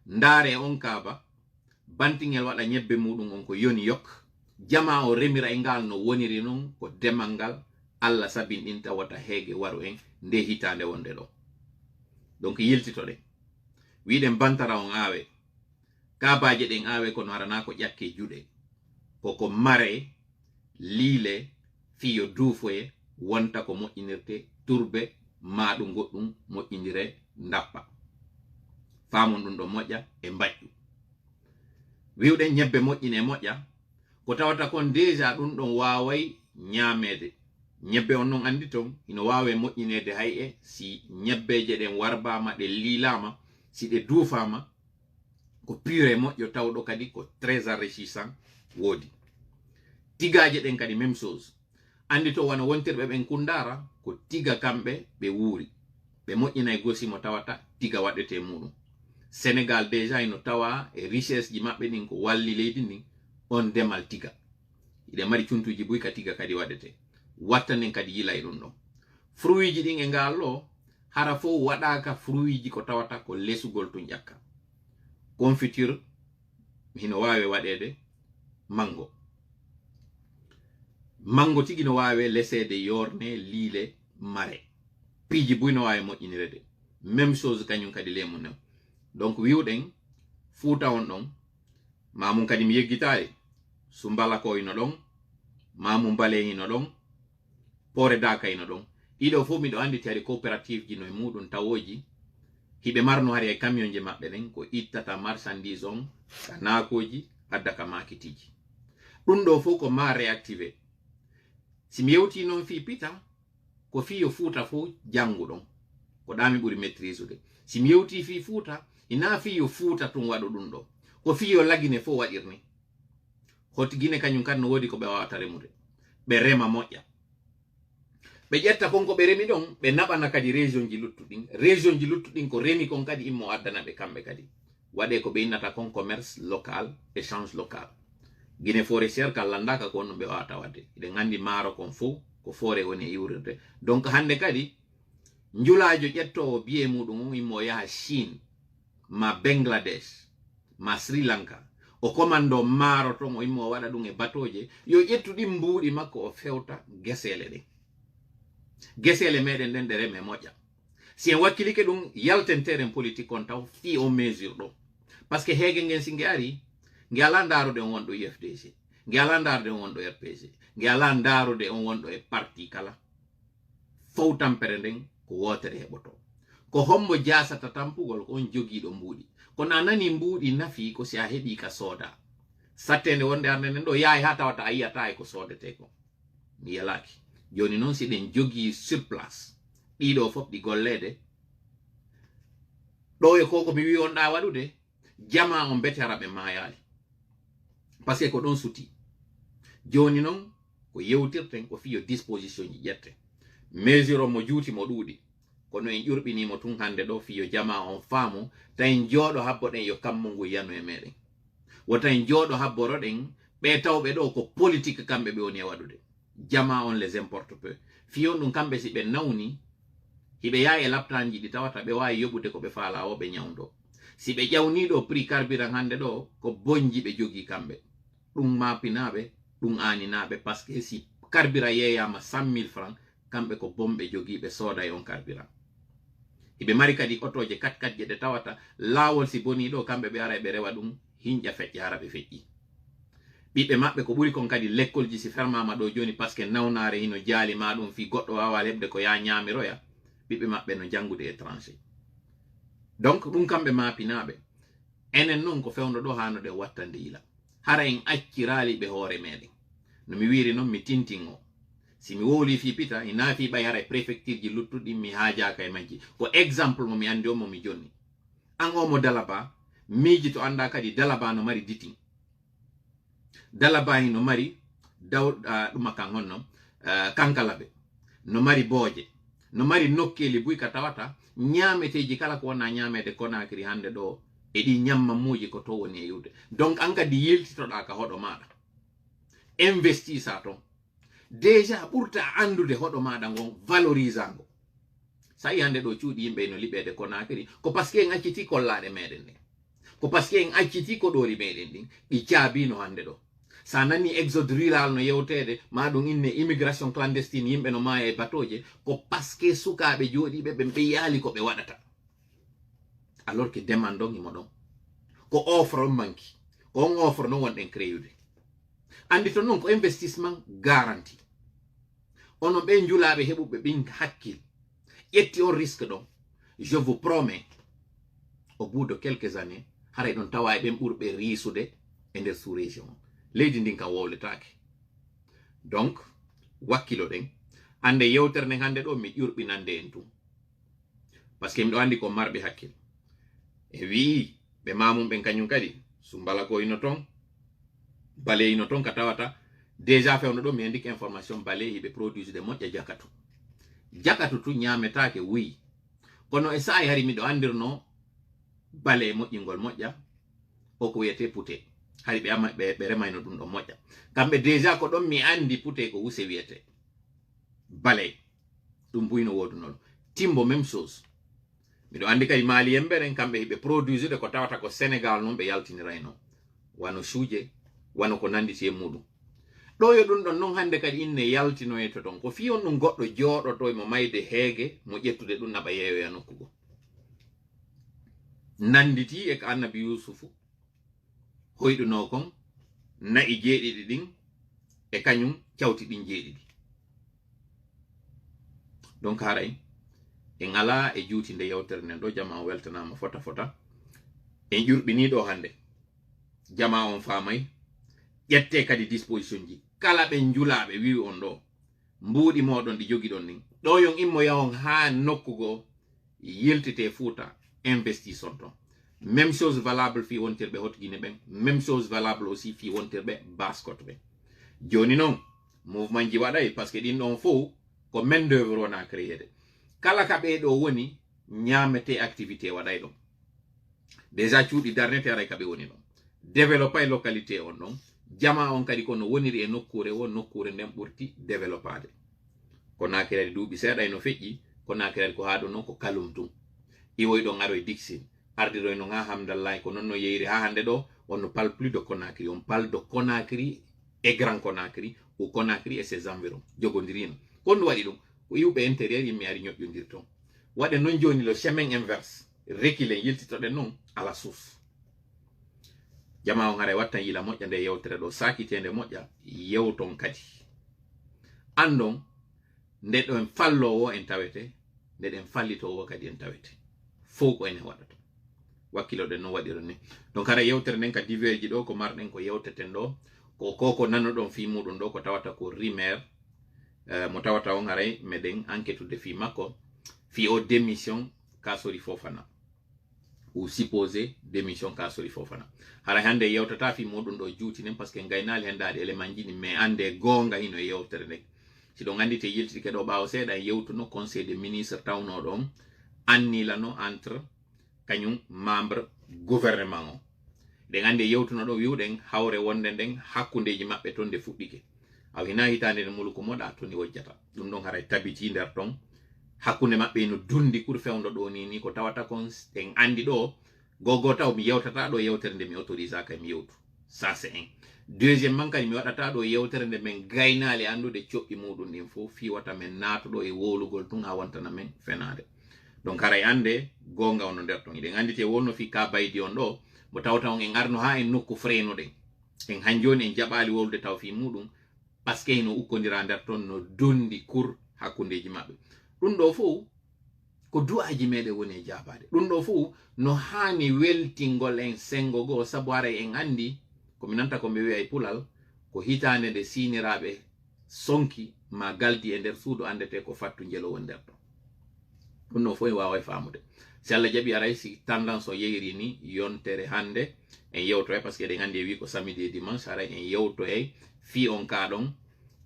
A: ndaare on kaaba bantingel waɗa ñebbe muɗum on ko yoni yok jama o remira e ngal no woniri noon ko demal ngal Allah sabin ɗin tawata heege waru en nde hitande wonde ɗo donc yiltitoɗen wiɗen bantara on awe kaabaje ɗen awe kono arana ko ƴakke juɗe koko mare liile fiyo duufoye wonta ko moƴƴinirte turbe maɗum goɗɗum moƴƴindire ndappa famon ɗum ɗo moƴƴa e mbaƴƴu wiwɗen ñebbe moƴƴine moƴƴa ko tawata kon déjà ɗum ɗon waway ñamede ñebbe on noon andi ton ino wawe moƴƴinede hay e si ñebbeje ɗen warbama ɗe liilama si ɗe duufama ko pure moƴƴo tawɗo kadi ko très enrichissant woodi tigaje ɗen kadi même chose andi to wona wontirɓe ɓen kundara ko tiga kamɓe ɓe wuuri ɓe moƴƴinay gosi mo tawata tiga waɗete muɗum Sénégal déjà ino tawa e richesse ji maɓɓe ɗin ko walli leydi ndin on demal tiga iɗe mari cuntuji buy ka tiga kadi waɗete wattanen kadi yilay ɗum ɗon fruiji ɗin e ngallo hara fo waɗaka fruiji ko tawata ko lesugol tun ƴakka confiture hino wawe waɗede mango tigi no wawe lesede yorne liile mare piiji buy no wawi moƴƴinirede même chose kañum kadi lemu new donc wiwɗen Fuuta on ɗon mamum kadi mi yeggitari Sumbala ko ino ɗon mamum Bale ino ɗon Pore Daka ino ɗon ɗiɗo fof miɗo andi tari coopérative ji no e muɗum tawoji hiɓe marno hari e camion je maɓɓe ɗen ko ittata marchandise on ka naakoji adda ka makitiji ɗum ɗo fof ko ma réactivé si mi yewti noon fi pita ko fiyo Fuuta fof janguɗon ko ɗami ɓuri maîtrise ude si mi yewti fi Fuuta ina fiyo Fuuta tun waɗo ɗum ɗo ko fiyo Lagine fof waɗirni hoti Guinée kañum kadi no wodi ko ɓe wawata remude ɓe rema moƴƴa ɓe ƴetta konko ɓe remi ɗon ɓe naɓana kadi région ji luttuɗin ko remi kon kadi immo addana ɓe kamɓe kadi waɗe ko ɓe innata kon commerce local échange local Guinée forestière ka landaka ko on ɓe wawata wadde eɗen andi maaro kon fof ko foore woni e iwrirde donc hande kadi njulajo ƴettowo biye muɗum immo yaha Chine ma Bangladesh ma Sri Lanka o commando maaro ton o immo waɗa ɗum e batoje yo ƴettu ɗin mbuuɗi makko o fewta gesele ɗen gesele meɗen ɗen ɗe reme moƴƴa si en wakkilike ɗum yalten terrain politique on taw fi o mesure ɗo par ce que heege ngen si nge ari nge ala ndarude on wonɗo UFDC nge ala ndarude on wonɗo RPC nge ala ndarude on wonɗo e parti kala fow tampere nden ko wotere heɓoto ko hombo jasata tampugol ko on jogiiɗo mbuuɗi kono a nani mbuuɗi nafi ko si a heɓi ka sooda sattende wonde arde nden ɗo yaawi ha tawata a yiyata e ko soodete ko mi yalaki joni noon si ɗen jogii sur place ɗiɗo fof ɗi gollede ɗo e ko mi wi on ɗa waɗude jama on betera ɓe mayali par ce que ko ɗon suti joni noon ko yewtirten ko fiyo disposition ji ƴette mesure mo juuti mo ɗuuɗi kono en ƴurɓinimo tun hande ɗo fiyo jama on faamu tawi jooɗo habboɗen yo kammo ngu yano e meɗen wota en jooɗo habboroɗen ɓe tawɓe ɗo ko politique kamɓe ɓe woni e waɗude jama on les importe peu fiyon ɗum kamɓe si ɓe nawni hiɓe yaha e laptanji ɗi tawata ɓe wawi yoɓude ko ɓe faala o ɓe ñawdo si ɓe ƴawniɗo prix carburant hande ɗo ko bonji ɓe jogi kamɓe ɗum mapinaɓe ɗum aninaɓe par ce que si carburant yeyama 100 000 francs kamɓe ko bomɓe jogi ɓe sooda e on carburant hiɓe mari kadi otoje 4x4 je ɗe tawata laawol si boni ɗo kamɓe ɓe ara ɓe rewa ɗum hinƴa feƴƴa hara ɓe feƴƴi ɓiɓɓe maɓɓe ko ɓuri kon kadi l'école ji si fermama ɗo joni par ce que nawnare hino jaali ma ɗum fi goɗɗo wawa heɓde ko ya ñaamiroya ɓiɓɓe maɓɓe no jangude étranger donc ɗum kamɓe mapinaɓe enen noon ko fewno ɗo hanode wattande yila hara en accirali ɓe hoore meɗen no mi wiri noon mi tintin o si mi wowli fi pita ina fi ɓay hara e préfecture ji luttuɗi mi haajaka e majji ko exemple mo mi andi o mo mi jonni an o mo Dalaba miiji to anda kadi Dalaba no mari ditin Dalaba no mari ɗuma kan honno Kankalaɓe no mari booje no mari nokkeli buy ka tawata ñaameteji kala ko wona ñaamede Conakry hande ɗo e ɗi ñammamuji ko to woni e yiwde donc an kadi yiltitoɗa ka hoɗo maɗa investisa ton déjà ɓurta andude hoɗo maɗa ngon valorise ngo sa yi hande ɗo cuuɗi yimɓe no liɓede Conakry ko par ce que en acciti kollaɗe meɗen ɗen ko par ce que en acciti ko ɗori meɗen ɗin ɗi caabino hande ɗo sa nani exode rural no yewtede ma ɗum inne immigration clandestine yimɓe no maya e batoje ko par ce que sukaɓe jooɗiɓe ɓe yaali ko ɓe waɗata alors que demande on imo ɗon ko offre on manki ko on offre non wonɗen créude andi to noon ko investissement garanti onon ɓe njulaɓe heɓuɓe ɓin hakkil ƴetti on risque ɗon je vous promets au bout de quelques années haray ɗon tawa e ɓen ɓurɓe riisude e nder sous région leydi ndin kam wowletake donc wakkilo ɗen ande yewtere nden hande ɗo mi ƴurɓinande en tum par ce que miɗo andi ko marɓe hakkil e wii ɓe mamum ɓen kañum kadi Sumbala ko ino ton Bale ino ton ka tawata déjà fewno ɗo mi andiki information Bale hiɓe produise de moƴƴa jakatu tu ñametake wuyi kono e sa'i hari miɗo andirno Bale moƴƴingol moƴƴa o ko wiyete Pute hari ɓe remayno ɗum ɗo moƴƴa kamɓe déjà ko ɗon mi andi Pute ko wuse wiyete balay dum buyno wodunol timbo même chose mido andi kay mali emberen kambe be produire de ko tawata ko Senegal non be yaltinirayno wano suuje wano ko nanditi e mudum do yo dum don non hande kadi inne yaltino e to don ko fi on dum goddo jodoto mo mayde heege mo ƴettude dum naba yeewe ya nokkugo nanditi e annabi Yusufu hoyduno kon na'i jeedidi din e kanyum cawti din jeedidi donc haray e ngala e juuti nde yewtere nen do jama on weltanama fota en jurbini do hande jama on famay yette kadi disposition ji kala be njulaabe wi on do mbuudi modon di jogi don nin do yon immo yawon ha nokkugo yeltite Fuuta investisseur ton même chose valable fi wonterbe hot Guinée ben même chose valable aussi fi wonterbe Basse-Côte ben joni non mouvement ji waday parce que din don fo ko main d'œuvre on a créé de kala ka be do woni nyamete activité waday do déjà cuudi darne terre ka be woni non développer localité on non jama on kadi kono woniri e nokkure won nokkure ndem burti développade ko nakirade duubi seeda e no feƴƴi ko nakirade ko haado non ko kalumtum iwoy do ngaro e dixin ardido no nga hamdallah ko non no yeiri ha hande do on ne parle plus de Conakry on parle de Conakry et Grand Conakry ou Conakry et ses environs jogondirino kon wadi dum ko yube intérieur yimmi ari ñoƴƴondir ton wade non joni le chemin inverse reculer yiltitoɗen non à la source jama on haray watta yila moƴƴa nde yewtere ɗo sakitende moƴƴa yewton kadi andon nde ɗon fallowo en tawete nde ɗen fallitowo kadi en tawete fof ko ene waɗata wakkilo ɗen no waɗiron ni donc hara yewtere nden ka diverji ɗo ko marɗen ko yewteten ɗo ko nanoɗon fi muɗum ɗo ko tawata ko Rimer mo tawata on haray meɗen enquêtude fi makko fi o démission Kassory Fofana ou supposé démission Kassory Fofana hara hande yewtata fi muɗum ɗo juutinen par ce que gaynali hendade élément jini mais ande gonga hino yewtere nden si ɗo gandite yiltike ɗo ɓawo seeɗa yewtuno conseil des ministres tawno ɗon annilano entre kañum membre gouvernement o ɗen andi yewtuno ɗo wiwɗen hawre wonde nden hakkundeji maɓɓe ton nde fuɗɗike aw hina hitande nde muluko moɗa toni wojjata ɗum ɗon haray tabiti nder ton hakkunde maɓɓe no dundi kur fewdo ɗo ni ko tawata kon en andi ɗo gogo taw mi yewtata ɗo yewtere nde mi autorise kay mi yewtu ça c'est un deuxièmement kadi mi waɗata ɗo yewtere nde men gaynali andude coɓɓi muɗum ɗin fof fiwata men natuɗo e wolugol tun ha wontana men fenade donc haray ande gonga ono nder ton iɗen andite wonno fi ka baydi on ɗo mo tawta on en arno ha en nokku freynuɗen en hanjoni en jaɓali wolude taw fi muɗum par ce que hino ukkodira nder ton no dondi cour hakkundeji maɓɓe ɗum ɗo fof ko du'aji meɗen woni e jabade ɗum ɗo fof no hani weltingol en sengo go sabu aray en andi komi nanta ko ɓe wi'a e pulal ko hitande nde siniraɓe sonki ma galdi e nder suudu andete ko fattu jelowo nder ton ɗum ɗo fof en wawa e famude si Allah jaɓi aray si tendance o yeyri ni yontere hande en yewto e parce que eɗen andi e wi ko samedi et dimanche aray en yewto e fi on ka ɗon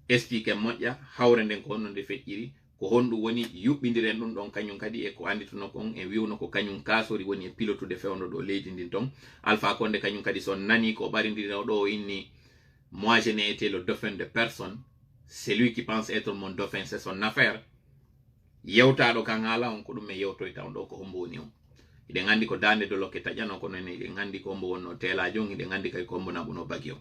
A: explique moƴƴa hawre nden ko honno nde feƴƴiri ko honɗum woni yuɓɓidiren ɗum ɗon kañum kadi e ko andituno kon en wiwno ko kañum Kassory woni e pilotude fewno ɗo leydi ndin ton Alpha Condé kañum kadi son nani ko ɓaridino ɗo o inni moi je n'ai été le dauphin de personne c'est lui qui pense être mon dauphin c'est son affaire yewtaɗo kan haala on ko ɗum e yewtoyta on ɗo ko hombo woni on eɗen andi ko dande de lokke taƴano kono ne eɗen andi ko hombo wonno telajo on eɗen andi kay ko hombo naɓuno bagi on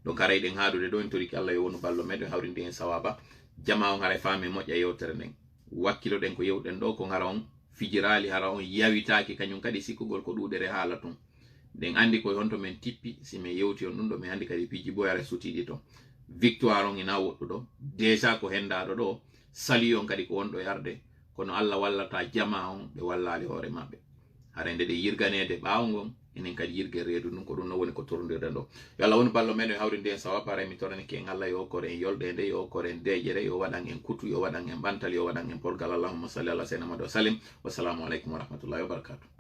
A: donc ara eɗen haadude ɗo en toriki Allah yo wonu ballo meɗen hawrinde en sawaba jama on haray faami moƴƴa yewtere nden wakkiloɗen ko yewɗen ɗo ko ngara on fijirali hara on yawitaki kañum kadi sikkugol ko ɗuɗere haala ton nden andi koye honto men tippi si min yewti on ɗum ɗo mi andi kadi piji boyare sutiɗi ton victoire on ina woɗɗuɗo déjà ko hendaɗo ɗo sali on kadi ko wonɗo yarde kono Allah wallata jama on ɓe wallali hoore maɓɓe hara nde ɗe yirganede ɓawo ngon enen kadi yirgue reedu ɗum ko ɗum no woni ko tordirɗen ɗo yo Allah woni ballo meɗen hawrinde en sawa para mi toranike en Allah yo okkore en yolɗe nde yo okkore en deƴere yo waɗan en kutu yo waɗan en ɓantal yo waɗan en polgal allahumma salli ala sayyidina Muhammad wa sallim wassalamu aleykum wa rahmatullahi wa barakatuh